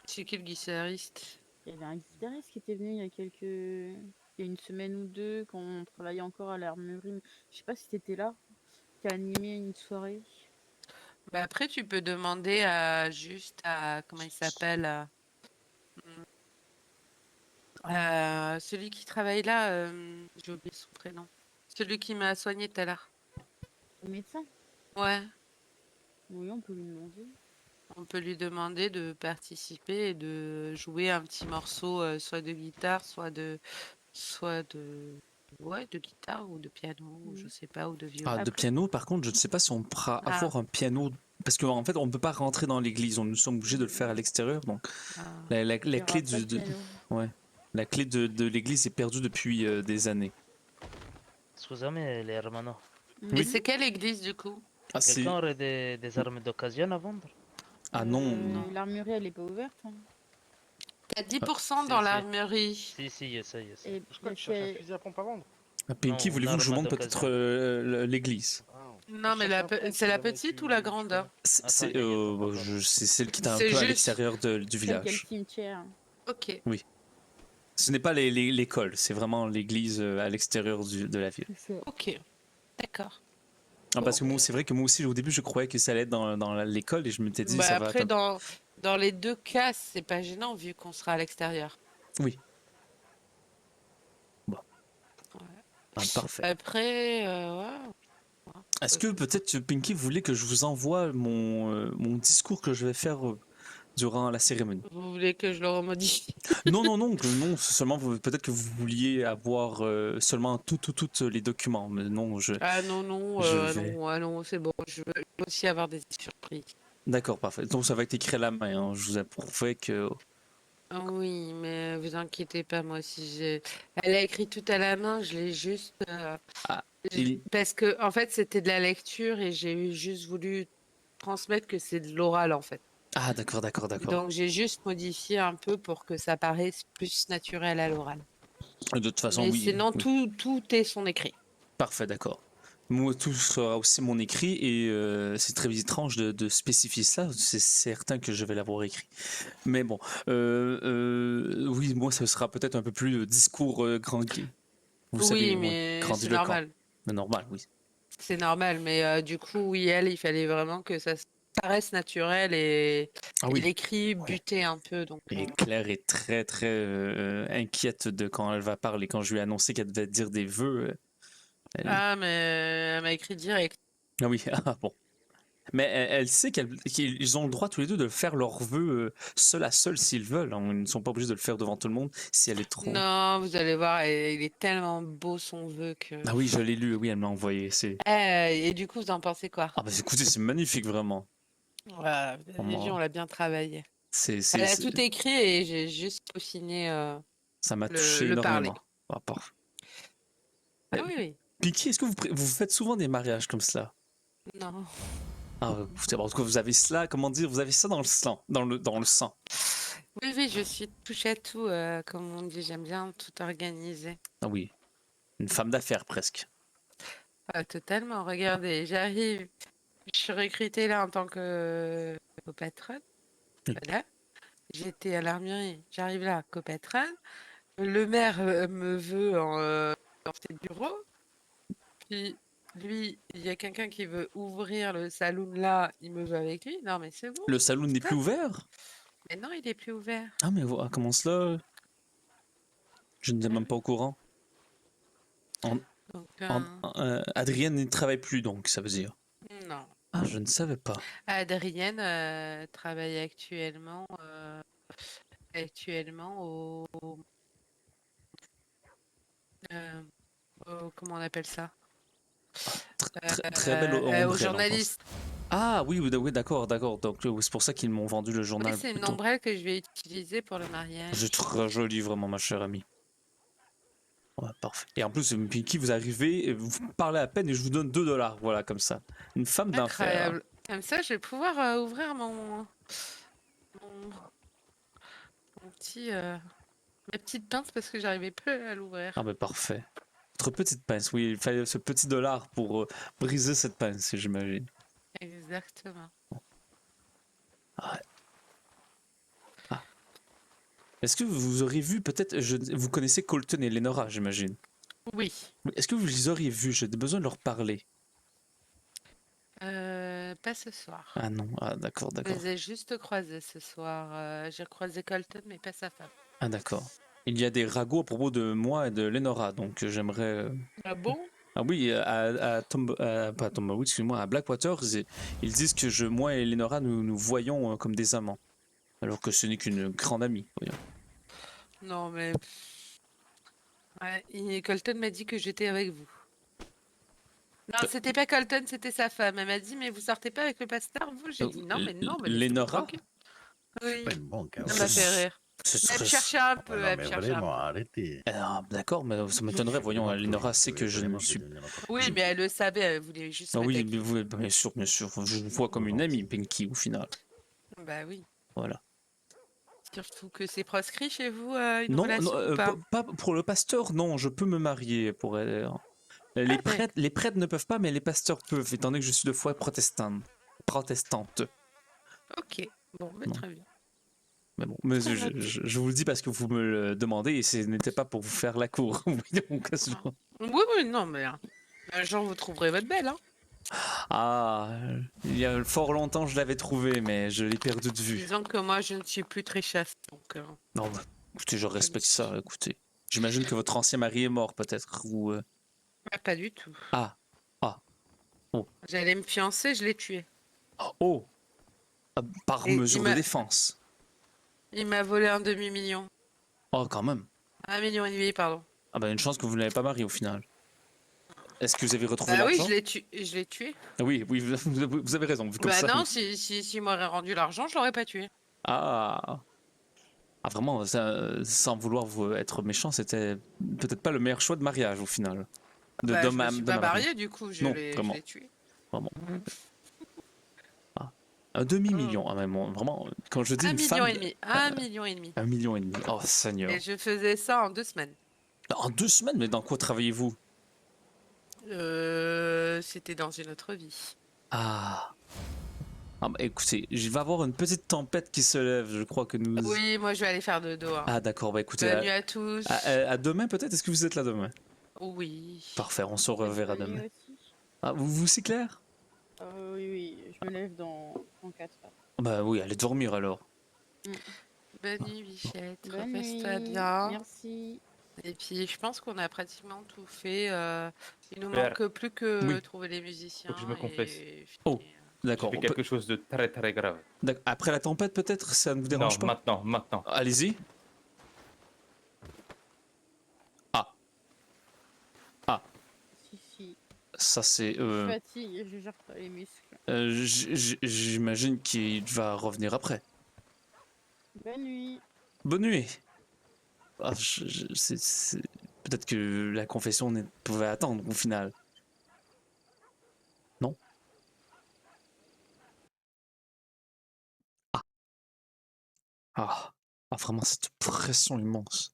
c'est qui le guitariste? il y avait un guitariste qui était venu il y a une semaine ou deux quand on travaillait encore à l'armurerie. Je sais pas si t'étais là, qui a animé une soirée. Bah après, tu peux demander à comment il s'appelle, celui qui travaille là, j'ai oublié son prénom. Celui qui m'a soigné tout à l'heure. Le médecin. Ouais, Oui, on peut lui demander. on peut lui demander de participer et de jouer un petit morceau, soit de guitare, ouais, de guitare ou de piano, ou je sais pas, ou de violon. Ah, de piano, par contre, je ne sais pas si on pourra Ah. avoir un piano. Parce qu'en fait, on ne peut pas rentrer dans l'église. Nous sommes obligés de le faire à l'extérieur. Donc, Ah. la Il y clé aura pas de piano. ouais. La clé de l'église est perdue depuis des années. Scusami, les hermanos. Mais c'est quelle église du coup? Ah, c'est... Quelqu'un aurait des armes d'occasion à vendre? Ah non. L'armurerie, elle est pas ouverte. Hein. T'as 10% dans Si, si. l'armurerie. Si, je sais. Et Je crois que parce tu cherches un que- fusil à pompe à vendre. Ah, Pinky, Non, voulez-vous que je vous arme montre peut-être d'occasion. l'église? Non, mais c'est la petite ou la grande? Attends, C'est il y a c'est celle qui est un C'est peu à juste- l'extérieur du celle qui a le village. cimetière. Ok. Ce n'est pas l'école, c'est vraiment l'église à l'extérieur de la ville. C'est ça. Ok. D'accord. Ah, parce que moi, c'est vrai que moi aussi, au début, je croyais que ça allait être dans l'école et je m'étais dit, Bah, ça va après, être... dans les deux cas, c'est pas gênant vu qu'on sera à l'extérieur. Oui. Bon. Ouais. Ah, parfait. Après, ouais. Est-ce que peut-être Pinky voulait que je vous envoie mon discours que je vais faire durant la cérémonie. Vous voulez que je le remodifie? Non, non, non, non, seulement peut-être que vous vouliez avoir seulement tous les documents, mais non, Ah non, non, je ah vais... non, ah non, c'est bon. Je veux aussi avoir des surprises. D'accord, parfait. Donc ça va être écrit à la main, hein. Je vous approuverai que... Ah oui, mais vous inquiétez pas, moi aussi j'ai. Elle a écrit tout à la main, je l'ai juste. Ah, Parce que en fait c'était de la lecture et j'ai juste voulu transmettre que c'est de l'oral en fait. Ah, d'accord, d'accord, d'accord. Donc j'ai juste modifié un peu pour que ça paraisse plus naturel à l'oral. De toute façon, Mais oui. sinon oui. tout est son écrit. Parfait, d'accord. Moi, tout sera aussi mon écrit et c'est très étrange de spécifier ça. C'est certain que je vais l'avoir écrit. Mais bon, oui, moi, ce sera peut-être un peu plus discours grand. Vous savez, Oui, oui, mais c'est grandiloquent. normal. Mais normal, oui. C'est normal, mais du coup, oui, il fallait vraiment que ça paraisse naturel et Ah oui. l'écrit butait un peu. Donc, Et Claire est très, très inquiète de quand elle va parler. Quand je lui ai annoncé qu'elle devait dire des vœux, Ah, mais elle m'a écrit direct. Ah oui, ah bon. Mais elle sait qu'ils ont le droit tous les deux de faire leurs vœux seul à seul s'ils veulent, hein. Ils ne sont pas obligés de le faire devant tout le monde si elle est trop... Non, vous allez voir, il est tellement beau son vœu que. Ah oui, je l'ai lu, oui, elle me l'a envoyé. Et du coup, vous en pensez quoi? Ah bah écoutez, c'est magnifique, vraiment. Voilà, vous avez vu, Vraiment, on l'a bien travaillé. c'est, Elle a tout écrit et j'ai juste peaufiné ça m'a touché le parler. énormément. Ah, parfait. Ah oui, oui. Pinky, est-ce que vous faites souvent des mariages comme cela? Non. Ah, en tout cas, vous avez cela, comment dire, vous avez ça dans le sang, dans le sang. Oui, oui, je suis touche à tout, comme on dit, j'aime bien tout organiser. Ah oui, une femme d'affaires presque. Ah, totalement, regardez, j'arrive, je suis recrutée là en tant que copatronne. Oui. Voilà. J'étais à l'armurerie, j'arrive là, copatronne. Le maire me veut dans ses bureaux. Puis lui, il y a quelqu'un qui veut ouvrir le saloon là, il me veut avec lui. Non, mais c'est bon. Le salon n'est plus Stop. ouvert? Mais non, il est plus ouvert. Ah mais comment cela? Je n'étais même pas au courant. Donc, Adrienne ne travaille plus donc, ça veut dire. non. Ah, je ne savais pas. Adrienne travaille actuellement comment on appelle ça? Très belle ombrelle. Au on pense. journaliste. Ah oui, oui, d'accord, d'accord. Donc c'est pour ça qu'ils m'ont vendu le journal. Oui, c'est une plutôt. ombrelle que je vais utiliser pour le mariage. C'est très joli, vraiment, ma chère amie. Ouais, parfait. Et en plus, Pinky, vous arrivez, vous parlez à peine et je vous donne 2 $. Voilà, comme ça. Une femme d'affaires. Incroyable. Comme ça, je vais pouvoir ouvrir mon petit, ma petite pince parce que j'arrivais plus à l'ouvrir. Ah, ben parfait. Votre petite pince, oui, il fallait ce petit $, pour briser cette pince, j'imagine. Exactement. Ah. Ah. Est-ce que vous auriez vu, peut-être, vous connaissez Colton et Lenora, j'imagine? Oui. Est-ce que vous les auriez vus? J'ai besoin de leur parler. Pas ce soir. Ah non, ah d'accord, Je d'accord. les ai juste croisés ce soir. J'ai croisé Colton, mais pas sa femme. Ah d'accord. Il y a des ragots à propos de moi et de Lenora, donc j'aimerais... Ah bon? Ah oui, pas à Tombawood, excuse-moi, à Blackwater, ils disent que moi et Lenora, nous voyons comme des amants. Alors que ce n'est qu'une grande amie, voyons. Non, mais... Ouais, Colton m'a dit que j'étais avec vous. Non, c'était pas Colton, c'était sa femme. Elle m'a dit, mais vous sortez pas avec le pasteur, vous? J'ai dit, non, mais non, mais laissez-moi Lenora? tranquille. Oui, Pas une banque, hein. ça m'a fait rire. Ce Elle me serait... cherchait un peu, Ouais, non, elle me mais cherchait un vraiment, peu. arrêtez. Ah, d'accord, mais ça m'étonnerait, voyons, Lenora sait que je ne suis... Oui, mais elle le savait, elle voulait juste Ah oui, m'attaquer. mais vous, bien sûr, je vous vois comme une amie, Pinky, au final. Bah oui. Voilà. Surtout que c'est proscrit chez vous, une Non, relation ou pas? pas pour le pasteur, non, je peux me marier pour elle. Les prêtres ne peuvent pas, mais les pasteurs peuvent, étant donné que je suis de foi protestante. Ok, bon, bah, Non. très bien. Mais bon, mais Très je vous le dis parce que vous me le demandez et ce n'était pas pour vous faire la cour. Oui, oui, non, mais un jour vous trouverez votre belle, hein. Ah, il y a fort longtemps je l'avais trouvé, mais je l'ai perdu de vue. Disons que moi je ne suis plus très chaste, donc. Non, bah, écoutez, je respecte ça, écoutez. J'imagine que votre ancien mari est mort, peut-être, ou... Pas du tout. Ah, J'allais me fiancer, je l'ai tué. oh, par Et mesure il de m'a- défense. Il m'a volé un demi-million. Oh, quand même. 1,5 million, pardon. Ah bah une chance que vous ne l'avez pas marié au final. Est-ce que vous avez retrouvé Bah oui, l'argent? je l'ai tué. Ah oui, oui, vous avez raison. Vu comme Bah ça, non, oui. si m'aurait rendu l'argent, je l'aurais pas tué. Ah. Ah vraiment, sans vouloir être méchant, c'était peut-être pas le meilleur choix de mariage au final. Bah De je me suis d'un pas mari. mariée, du coup, je Non, l'ai vraiment. tué. Vraiment. Ah. Un demi-million. Ah mais bon, vraiment, quand je dis 1,5 une femme, million. 1,5 million. 1,5 million. Oh Seigneur. Et je faisais ça en 2 semaines. En 2 semaines, mais dans quoi travaillez-vous? C'était dans une autre vie. Ah. Ah bah écoutez, je vais avoir une petite tempête qui se lève, je crois que nous... Oui, moi je vais aller faire dodo. Hein. Ah d'accord, bah écoutez, Bonne nuit à tous. à demain peut-être? Est-ce que vous êtes là demain? Oui. Parfait, on se reverra Bonne nuit demain. aussi. Ah, vous aussi Claire? Oui, oui, je me lève dans 4 heures. Bah oui, allez dormir alors. Bonne nuit, Bichette. Bonne Repose-toi nuit. bien. Merci. Et puis, je pense qu'on a pratiquement tout fait. Il nous Super. manque plus que Oui. trouver les musiciens. que je me confesse. et Oh, finir. J'ai d'accord. fait quelque chose de très très grave. Après la tempête peut-être? Ça ne vous Non, dérange pas? maintenant. Allez-y. Ah. Ah, Si. ça c'est... Je fatigue, je gère pas les muscles. J'imagine qu'il va revenir après. Bonne nuit. Bonne nuit. Ah, peut-être que la confession pouvait attendre au final. Non? Ah. Ah, vraiment cette pression immense.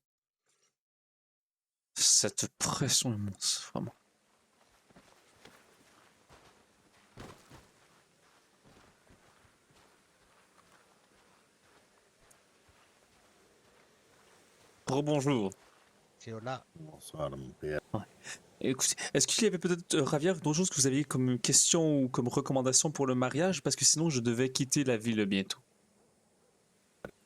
Cette pression immense, vraiment. Rebonjour. Bonsoir, mon père. Écoutez, est-ce qu'il y avait peut-être, Javier, d'autres choses que vous aviez comme question ou comme recommandation pour le mariage? Parce que sinon, je devais quitter la ville bientôt.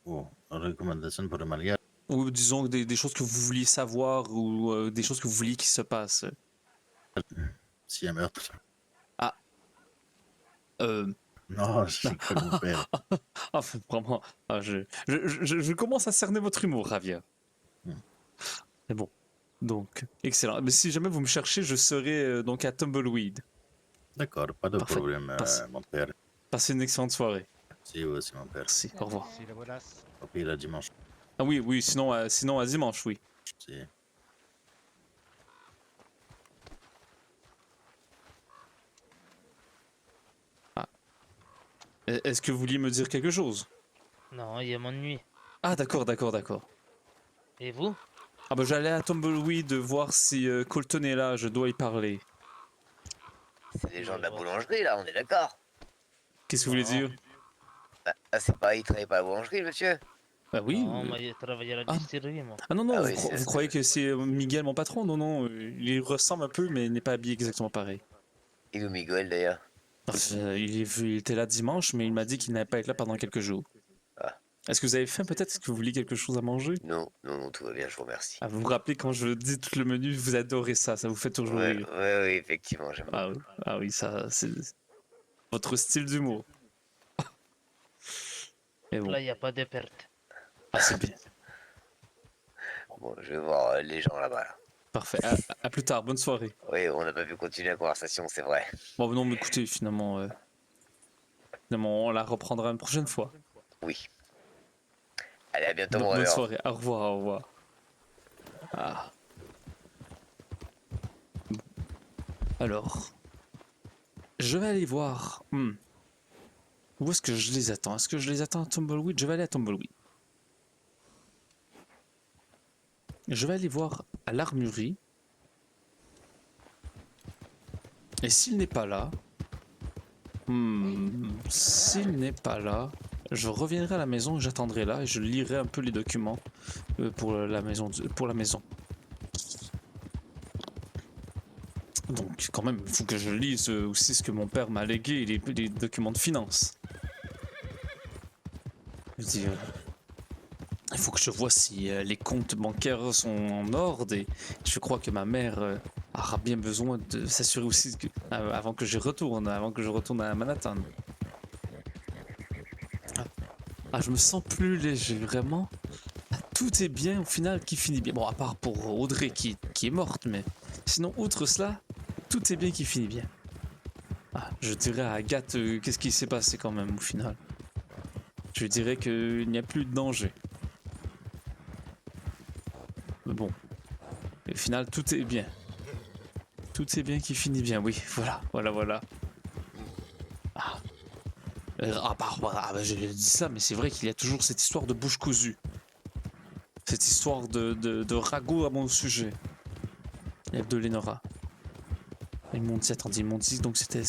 Oh, recommandation pour le mariage. Ou disons des choses que vous vouliez savoir ou des choses que vous vouliez qu'il se passe. S'il y a un meurtre. Euh, Non, je sais pas mon père. ah, vraiment, je commence à cerner votre humour, Javier. Mais bon, donc, excellent. Mais si jamais vous me cherchez, je serai donc à Tumbleweed. D'accord, pas de Parfait. problème, Passe. mon père. Passez une excellente soirée. Si vous aussi, mon père. Merci, au revoir. Au pire, le dimanche. Ah oui, sinon à dimanche, oui. Si. Est-ce que vous vouliez me dire quelque chose? Non, il m'ennuie. Ah, d'accord. Et vous? Ah bah j'allais à Tumbleweed voir si Colton est là, je dois y parler. C'est des gens de la boulangerie, là, on est d'accord. Qu'est-ce que vous voulez dire? Ah, c'est pas, il travaille pas à la boulangerie, monsieur? Bah oui. Non, moi, je travaille à la Ah. distillerie, moi. Ah non, Ah vous, oui, c'est- vous croyez que c'est Miguel mon patron? Non, il ressemble un peu mais il n'est pas habillé exactement pareil. Il est où Miguel, d'ailleurs? Il était là dimanche mais il m'a dit qu'il n'allait pas être là pendant quelques jours. Ah. Est-ce que vous avez faim peut-être? Est-ce que vous vouliez quelque chose à manger? Non, tout va bien, je vous remercie. Ah, vous vous rappelez quand je dis tout le menu, vous adorez ça vous fait toujours Ouais, rire. oui, effectivement, j'aime Ah oui, ça c'est votre style d'humour. Mais bon, Là, il n'y a pas de perte. ah, c'est bien. Bon, je vais voir les gens là-bas. Là. Parfait. À plus tard, bonne soirée. Oui, on n'a pas pu continuer la conversation, c'est vrai. Bon, non, mais écoutez, finalement, on la reprendra une prochaine fois. Oui. Allez, à bientôt, mon Bonne Robert. soirée. Au revoir. Ah. Bon. Alors, je vais aller voir. Où est-ce que je les attends? Est-ce que je les attends à Tumbleweed? Je vais aller à Tumbleweed. Je vais aller voir à l'armurerie. Et s'il n'est pas là... s'il n'est pas là... Je reviendrai à la maison et j'attendrai là et je lirai un peu les documents pour la maison. Donc quand même, il faut que je lise aussi ce que mon père m'a légué, les documents de finances. Je veux dire, il faut que je vois si les comptes bancaires sont en ordre et je crois que ma mère aura bien besoin de s'assurer aussi que, avant que je retourne à Manhattan. Ah, je me sens plus léger, vraiment. Ah, tout est bien au final qui finit bien. Bon, à part pour Audrey qui est morte, mais sinon, outre cela, tout est bien qui finit bien. Ah, je dirais à Agathe, qu'est-ce qui s'est passé quand même au final? Je dirais qu'il n'y a plus de danger. Mais bon, au final, tout est bien. Tout est bien qui finit bien, oui, voilà. Ah, bah, j'ai dit ça, mais c'est vrai qu'il y a toujours cette histoire de bouche cousue. Cette histoire de ragot à mon sujet. Et de Lenora. Ils m'ont dit, donc c'était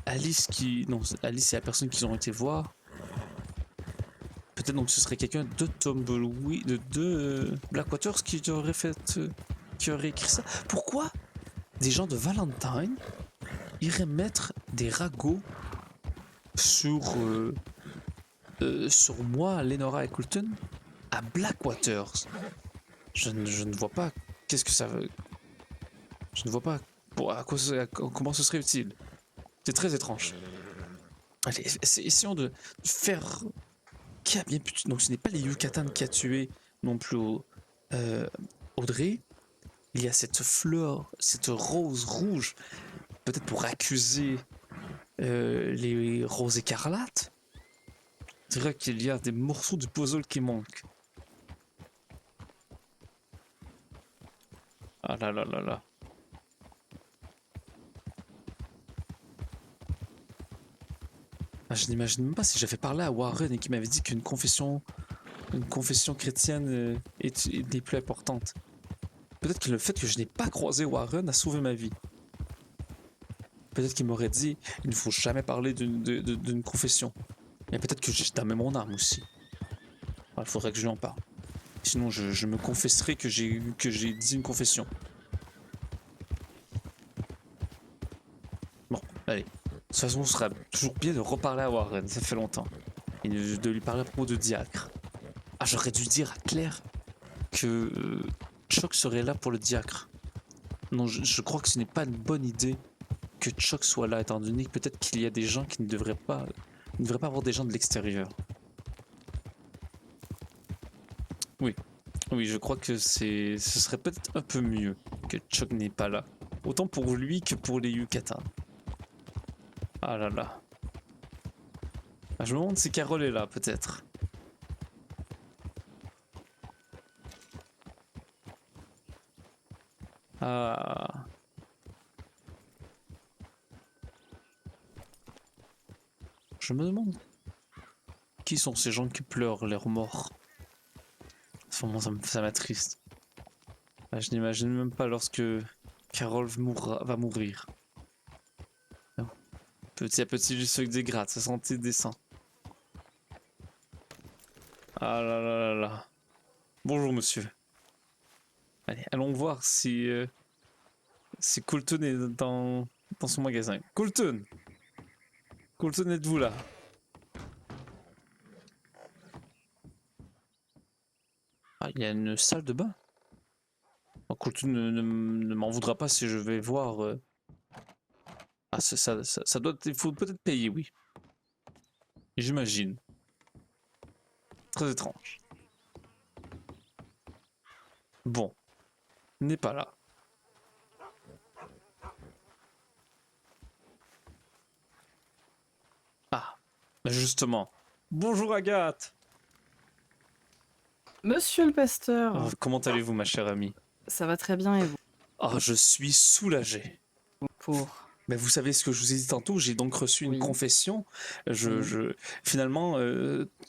Alice qui... Non, Alice c'est la personne qu'ils ont été voir. Peut-être donc ce serait quelqu'un de Tumbleweed, de Blackwaters qui aurait fait... qui aurait écrit ça. Pourquoi des gens de Valentine iraient mettre des ragots sur moi, Lenora et Coulton, à Blackwaters? Je ne vois pas qu'est-ce que ça veut. Je ne vois pas comment ce serait utile. C'est très étrange. Allez, essayons de faire. Qui a bien pu. Donc ce n'est pas les Yucatan qui a tué non plus Audrey. Il y a cette fleur, cette rose rouge, peut-être pour accuser les roses écarlates. C'est vrai qu'il y a des morceaux du puzzle qui manquent. Ah là là là là. Ah, je n'imagine même pas si j'avais parlé à Warren et qu'il m'avait dit qu'une confession chrétienne est des plus importantes. Peut-être que le fait que je n'ai pas croisé Warren a sauvé ma vie. Peut-être qu'il m'aurait dit il ne faut jamais parler d'une confession. Mais peut-être que j'ai damé mon âme aussi. Il faudrait que je lui en parle. Sinon, je me confesserai que j'ai dit une confession. Bon, allez. De toute façon, ce sera toujours bien de reparler à Warren, ça fait longtemps. Et de lui parler à propos de diacre. Ah, j'aurais dû dire à Claire que Chuck serait là pour le diacre. Non, je crois que ce n'est pas une bonne idée que Chuck soit là, étant donné que peut-être qu'il y a des gens qui ne devraient pas avoir des gens de l'extérieur. Oui, je crois que ce serait peut-être un peu mieux que Chuck n'est pas là. Autant pour lui que pour les Yucatan. Ah là là. Ah, je me demande si Carole est là, peut-être. Ah. Je me demande qui sont ces gens qui pleurent leur mort. Ça m'attriste. Ah, je n'imagine même pas lorsque Carole va mourir. Non. Petit à petit, lui se dégrade, sa santé descend. Ah là là là là. Bonjour monsieur. Allez, allons voir si Coulton est dans son magasin. Coulton, êtes-vous là? Ah, il y a une salle de bain. Oh, Coulton ne m'en voudra pas si je vais voir. Ah, ça doit. Il faut peut-être payer, oui. J'imagine. Très étrange. Bon, n'est pas là. Ah, justement. Bonjour Agathe. Monsieur le pasteur, Oh, comment allez-vous, ma chère amie? ça va très bien et vous? Oh, je suis soulagé. Pour... Mais vous savez ce que je vous ai dit tantôt, j'ai donc reçu une Oui. confession. Finalement,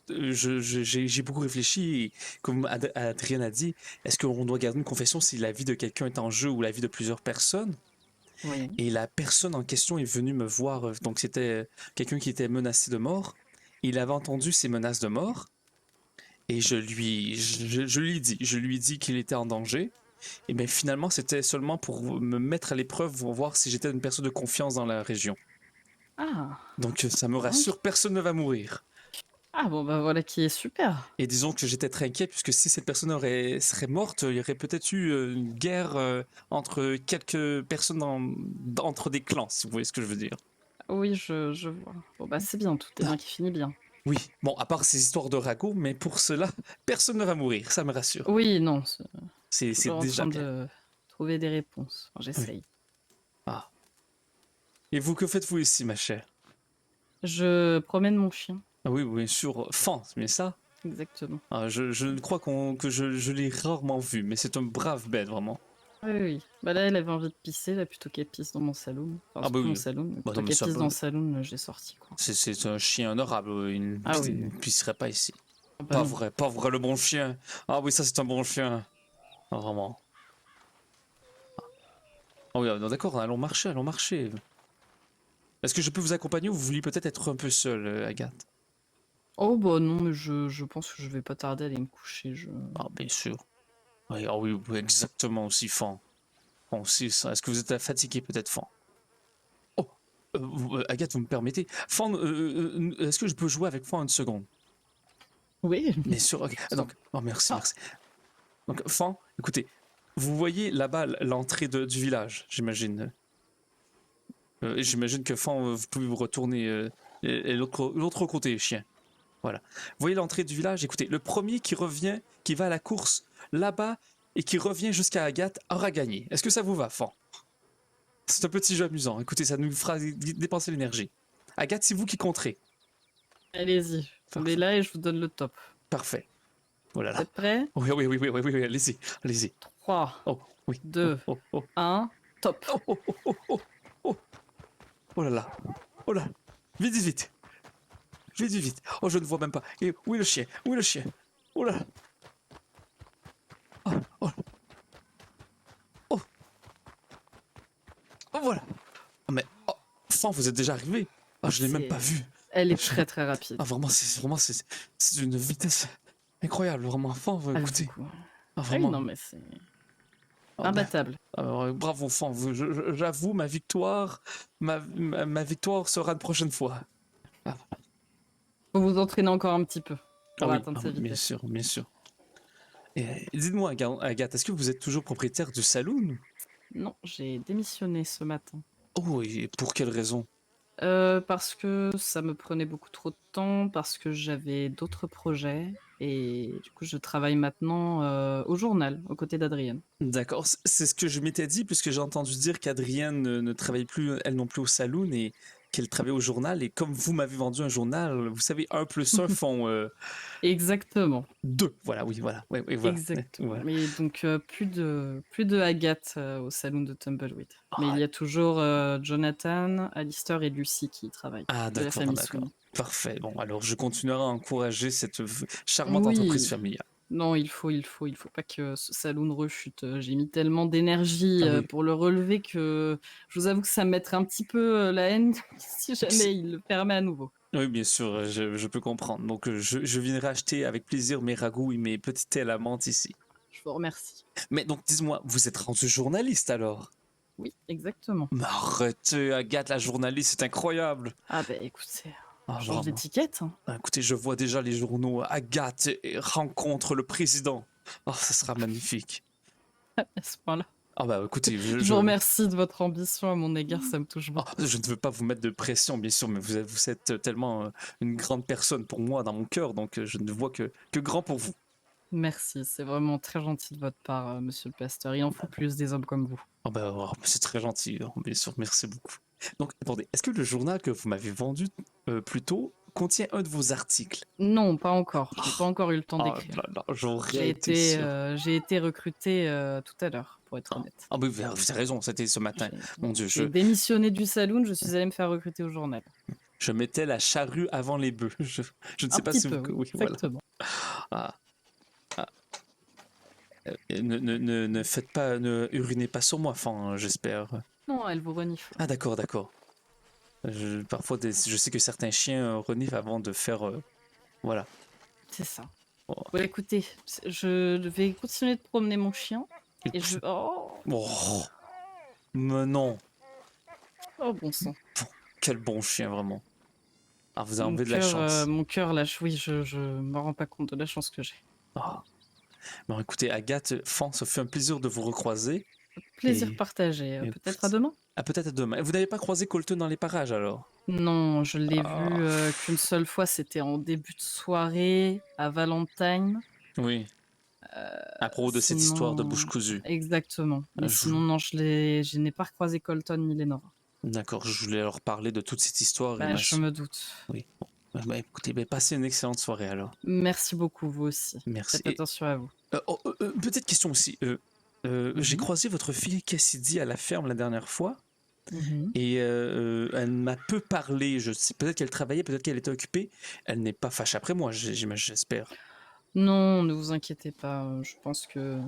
j'ai beaucoup réfléchi et comme Adrien a dit, est-ce qu'on doit garder une confession si la vie de quelqu'un est en jeu ou la vie de plusieurs personnes? Oui. Et la personne en question est venue me voir, donc c'était quelqu'un qui était menacé de mort. Il avait entendu ces menaces de mort et je lui ai dit qu'il était en danger. Et bien finalement, c'était seulement pour me mettre à l'épreuve pour voir si j'étais une personne de confiance dans la région. Ah. Donc ça me rassure, personne ne va mourir. Ah bon, bah voilà qui est super. Et disons que j'étais très inquiet, puisque si cette personne serait morte, il y aurait peut-être eu une guerre entre quelques personnes entre des clans, si vous voyez ce que je veux dire. Oui, je vois. Bon, bah, c'est bien, tout est bien qui finit bien. Oui, bon, à part ces histoires de ragots, mais pour cela, personne ne va mourir, ça me rassure. Oui, non, C'est toujours en déjà train bien. de trouver des réponses. Enfin, Oui. j'essaye. Ah. Et vous, que faites-vous ici, ma chère? Je promène mon chien, Ah oui, bien sûr, Fan, c'est bien ça? exactement. Ah, je crois que je l'ai rarement vu, mais c'est un brave bête, vraiment. Oui, oui. Bah là, elle avait envie de pisser, là, plutôt qu'elle pisse dans mon salon. Enfin, Ah c'est bah pas mon oui. salon, mais Bah plutôt non, mais qu'elle ça pisse peut- dans le salon, je l'ai sorti, quoi. C'est un chien honorable, Ah il oui. ne pisserait pas ici. Ah bah non. Pas vrai, le bon chien. Ah oui, ça c'est un bon chien. Ah, vraiment. Ah oui, non, d'accord, allons marcher, allons marcher. Est-ce que je peux vous accompagner ou vous vouliez peut-être être un peu seul, Agathe? Oh bah non, mais je pense que je vais pas tarder à aller me coucher. Ah, bien sûr. Oui, ah oui, oui, exactement aussi, Fan. Fan aussi, ça. Est-ce que vous êtes fatigué peut-être, Fan? Oh, Agathe, vous me permettez? Fan, est-ce que je peux jouer avec Fan une seconde? Oui. Bien sûr, ok. Donc, oh, merci, merci. Donc, Fan, écoutez, vous voyez là-bas l'entrée du village, j'imagine. J'imagine que Fan, vous pouvez vous retourner et l'autre côté, chien. Voilà. Vous voyez l'entrée du village? Écoutez, le premier qui revient, qui va à la course là-bas et qui revient jusqu'à Agathe aura gagné. Est-ce que ça vous va, Fan? C'est un petit jeu amusant. Écoutez, ça nous fera dépenser l'énergie. Agathe, c'est vous qui compterez. Allez-y, on est Parfait. là et je vous donne le top. Parfait. Oh là Vous là. êtes prêts? Oui, oui, oui, oui, oui, oui, allez-y, allez-y. 3, Oh, oui. 2, Oh, oh, oh. 1, top. Oh, oh, oh, oh, oh, oh. Oh là là. Oh là. Vite, vite, vite. Vite, vite, vite. Oh, je ne vois même pas. Et où est le chien? Où est le chien? Oh là. Oh, oh. Oh. Oh, voilà. Oh, mais, oh, Fan, vous êtes déjà arrivé. Ah, je l'ai même pas vu. Elle est très très rapide. Ah, vraiment, c'est une vitesse incroyable, vraiment. Fan, Ah, écoutez. beaucoup. Ah, Ah oui, vraiment. non, mais c'est Ah, imbattable. bravo, Fan. J'avoue, ma victoire sera une prochaine fois. Ah, Faut vous entraîner encore un petit peu pour oui, atteindre cette bien vitesse. sûr, bien sûr. Et, dites-moi, Agathe, est-ce que vous êtes toujours propriétaire du saloon? Non, j'ai démissionné ce matin. Oh, et pour quelle raison? Parce que ça me prenait beaucoup trop de temps, parce que j'avais d'autres projets et du coup je travaille maintenant, au journal, aux côtés d'Adrienne. D'accord, c'est ce que je m'étais dit, puisque j'ai entendu dire qu'Adrienne ne travaille plus, elle non plus, au saloon et qu'elle travaille au journal. Et comme vous m'avez vendu un journal, vous savez, 1 + 1 font Exactement, 2. Voilà, oui, voilà. Oui, oui, voilà. exactement. Voilà. Mais donc plus de Agathe, au saloon de Tumbleweed. Mais il Ah, y a toujours, Jonathan, Alistair et Lucy qui y travaillent, ah, de la d'accord, famille d'accord. Sweeney. Parfait. Bon, alors je continuerai à encourager cette charmante entreprise Oui, familiale. non, il faut pas que ce saloon rechute. J'ai mis tellement d'énergie, Ah oui. pour le relever que je vous avoue que ça me mettrait un petit peu, la haine si jamais il le permet à nouveau. Oui, bien sûr, je peux comprendre. Donc, je viendrai acheter avec plaisir mes ragoûts et mes petits thés à la menthe ici. Je vous remercie. Mais donc, dis-moi, vous êtes rendu journaliste alors? Oui, exactement. Mais arrêtez, Agathe, la journaliste, c'est incroyable. Ah bah écoutez, Ah, on change vraiment. d'étiquette, hein. Ah, écoutez, je vois déjà les journaux. Agathe rencontre le président. Oh, ça sera magnifique. À ce point-là. Ah bah écoutez, Je vous remercie de votre ambition à mon égard, ça me touche Oh, beaucoup. je ne veux pas vous mettre de pression, bien sûr, mais vous êtes tellement une grande personne pour moi dans mon cœur, donc je ne vois que grand pour vous. Merci, c'est vraiment très gentil de votre part, monsieur le pasteur. Il en faut plus des hommes comme vous. Oh bah, oh, c'est très gentil, bien sûr, merci beaucoup. Donc, attendez, est-ce que le journal que vous m'avez vendu plus tôt contient un de vos articles? Non, pas encore. J'ai pas encore eu le temps Oh d'écrire. là là, j'aurais été sûr. J'ai été recrutée, tout à l'heure, pour être honnête. Ah, mais vous avez raison, c'était ce matin. Mon Dieu, J'ai démissionné du saloon, je suis allée me faire recruter au journal. je mettais la charrue avant les bœufs. Je ne sais Un pas petit si peu, vous... oui, voilà. exactement. Ah. Ah. Ne faites pas, ne urinez pas sur moi, enfin, j'espère. Non, elle vous renifle. Ah d'accord, d'accord. Parfois, je sais que certains chiens reniflent avant de faire... voilà. C'est ça. Oh. Bon, écoutez, je vais continuer de promener mon chien. Et je... Oh, Oh, mais non. oh bon sang. Quel bon chien, vraiment. Ah, vous avez Mon enlevé de la cœur, chance. mon cœur lâche. Oui, je me rends pas compte de la chance que j'ai. Oh. Bon, écoutez, Agathe, Fan, ça fait un plaisir de vous recroiser. Plaisir Et- partagé. et Peut-être à demain? Ah, peut-être demain. Vous n'avez pas croisé Colton dans les parages alors? Non, je l'ai Ah. vu qu'une seule fois, c'était en début de soirée à Valentine. Oui. À propos de cette histoire de bouche cousue. Exactement. Mais Je- sinon, non, je n'ai pas croisé Colton ni Lenora. D'accord, je voulais leur parler de toute cette histoire. et Bah, je m'assurer- me doute. Oui. Bon. Bah, écoutez, bah, passez une excellente soirée alors. Merci beaucoup, vous aussi. Merci. Faites attention à vous. Petite question aussi. J'ai croisé votre fille Cassidy à la ferme la dernière fois. Mhm. Et elle m'a peu parlé. Je sais, peut-être qu'elle travaillait, peut-être qu'elle était occupée. Elle n'est pas fâchée après moi, j'espère. Non, ne vous inquiétez pas. Je pense que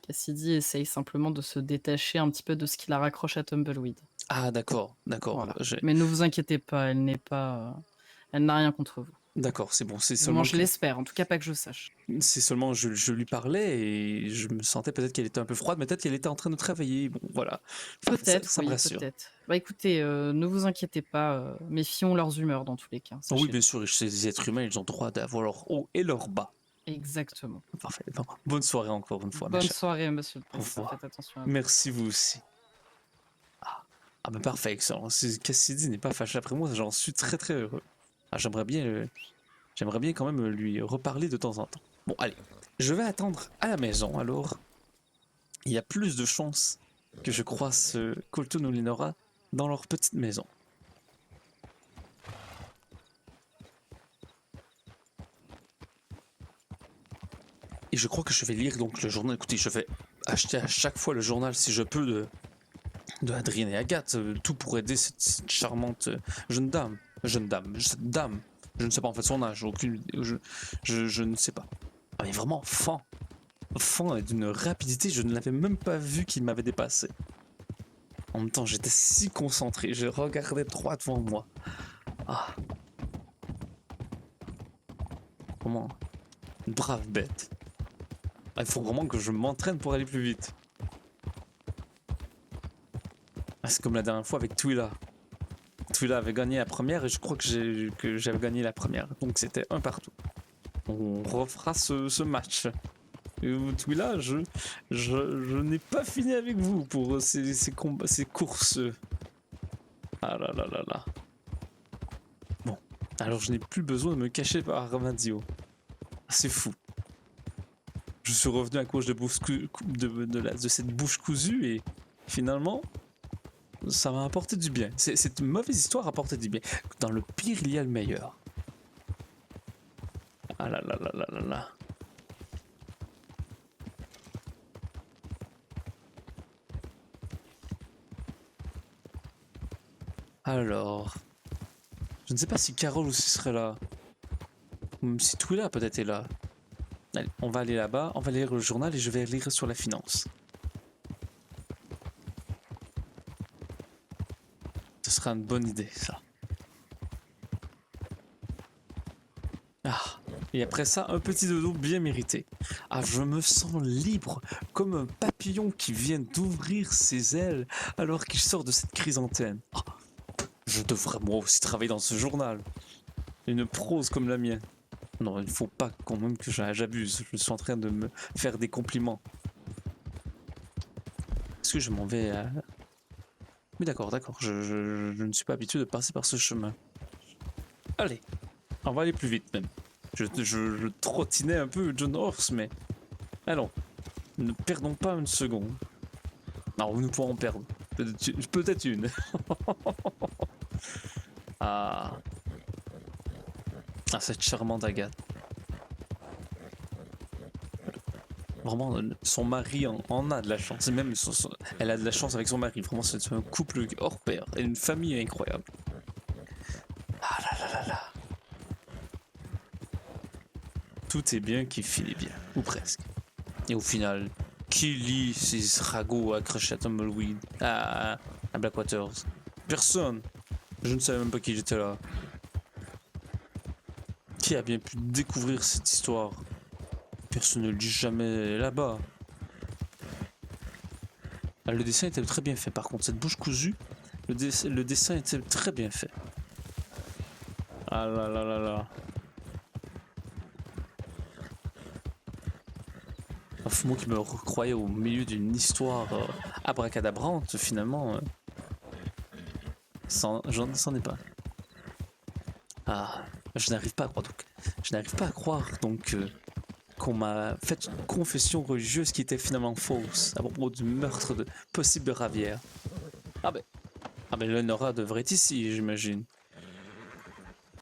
Cassidy essaye simplement de se détacher un petit peu de ce qui la raccroche à Tumbleweed. Ah, d'accord, d'accord. Voilà. Mais ne vous inquiétez pas, elle n'a rien contre vous. D'accord, c'est bon. C'est Du seulement, moins, je l'espère, en tout cas pas que je sache. c'est seulement je lui parlais et je me sentais peut-être qu'elle était un peu froide, mais peut-être qu'elle était en train de travailler. Bon, voilà. Peut-être, ça me oui, rassure. peut-être. Bah écoutez, ne vous inquiétez pas, méfions leurs humeurs dans tous les cas. Oui, sachez-le. bien sûr, c'est des êtres humains, ils ont droit d'avoir leur haut et leur bas. Exactement. Parfait. Bon, bonne soirée encore une fois. ma Bonne chère. soirée, monsieur le Au président. revoir. Faites attention à vous. Merci, vous aussi. Ah ben parfait, excellent. Si Cassidy n'est pas fâché après moi, j'en suis très très heureux. Ah, j'aimerais bien quand même lui reparler de temps en temps. Bon, allez, je vais attendre à la maison alors. Il y a plus de chances que je croise Colton ou Lenora dans leur petite maison. Et je crois que je vais lire donc le journal. Écoutez, je vais acheter à chaque fois le journal si je peux de Adrien et Agathe, tout pour aider cette charmante jeune dame. Cette dame. Je ne sais pas en fait son âge, aucune idée. Je ne sais pas. Ah, mais vraiment, fan et d'une rapidité, je ne l'avais même pas vu qu'il m'avait dépassé. En même temps, j'étais si concentré, je regardais droit devant moi. Ah. Comment? Une brave bête. Ah, il faut vraiment que je m'entraîne pour aller plus vite. Ah, c'est comme la dernière fois avec Twila. Twila avait gagné la première et je crois que j'avais gagné la première. Donc c'était un partout. On refera ce match. Et Twila, je n'ai pas fini avec vous pour ces combats, ces courses. Ah là là là là. Bon, alors je n'ai plus besoin de me cacher par Armadio. C'est fou. Je suis revenu à cause de cette bouche cousue et finalement, ça m'a apporté du bien. Cette mauvaise histoire a apporté du bien. Dans le pire, il y a le meilleur. Ah là là là là là là. Alors, je ne sais pas si Carole aussi serait là. Ou si Twila peut-être est là. Allez, on va aller là-bas, on va lire le journal et je vais lire sur la finance. Ce sera une bonne idée, ça. Ah, et après ça, un petit dodo bien mérité. Ah, je me sens libre, comme un papillon qui vient d'ouvrir ses ailes alors qu'il sort de cette chrysanthème. Ah, je devrais moi aussi travailler dans ce journal. Une prose comme la mienne. Non, il ne faut pas quand même que j'abuse. Je suis en train de me faire des compliments. Est-ce que je m'en vais à... Oui, d'accord. Je ne suis pas habitué de passer par ce chemin. Allez, on va aller plus vite même. Je trottinais un peu John Horse, mais... Allons, ne perdons pas une seconde. Non, nous pourrons perdre. Peut-être une. Ah, cette charmante Agathe. Vraiment, son mari en a de la chance. Et même, elle a de la chance avec son mari. Vraiment, c'est un couple hors pair. Et une famille incroyable. Ah là là là là. Tout est bien qui finit bien. Ou presque. Et au final, qui lit ces ragots accrochés à Tumbleweed, à Blackwaters? Personne. Je ne savais même pas qui j'étais là. Qui a bien pu découvrir cette histoire? Personne ne le dit jamais là-bas. Ah, le dessin était très bien fait. Par contre, cette bouche cousue, le dessin était très bien fait. Ah là là là là. Moi qui me croyais au milieu d'une histoire abracadabrante, finalement, c'en est pas. Ah, je n'arrive pas à croire donc. Je n'arrive pas à croire donc qu'on m'a fait une confession religieuse qui était finalement fausse à propos du meurtre possible de Ravière. Ah ben, Leonora devrait être ici, j'imagine.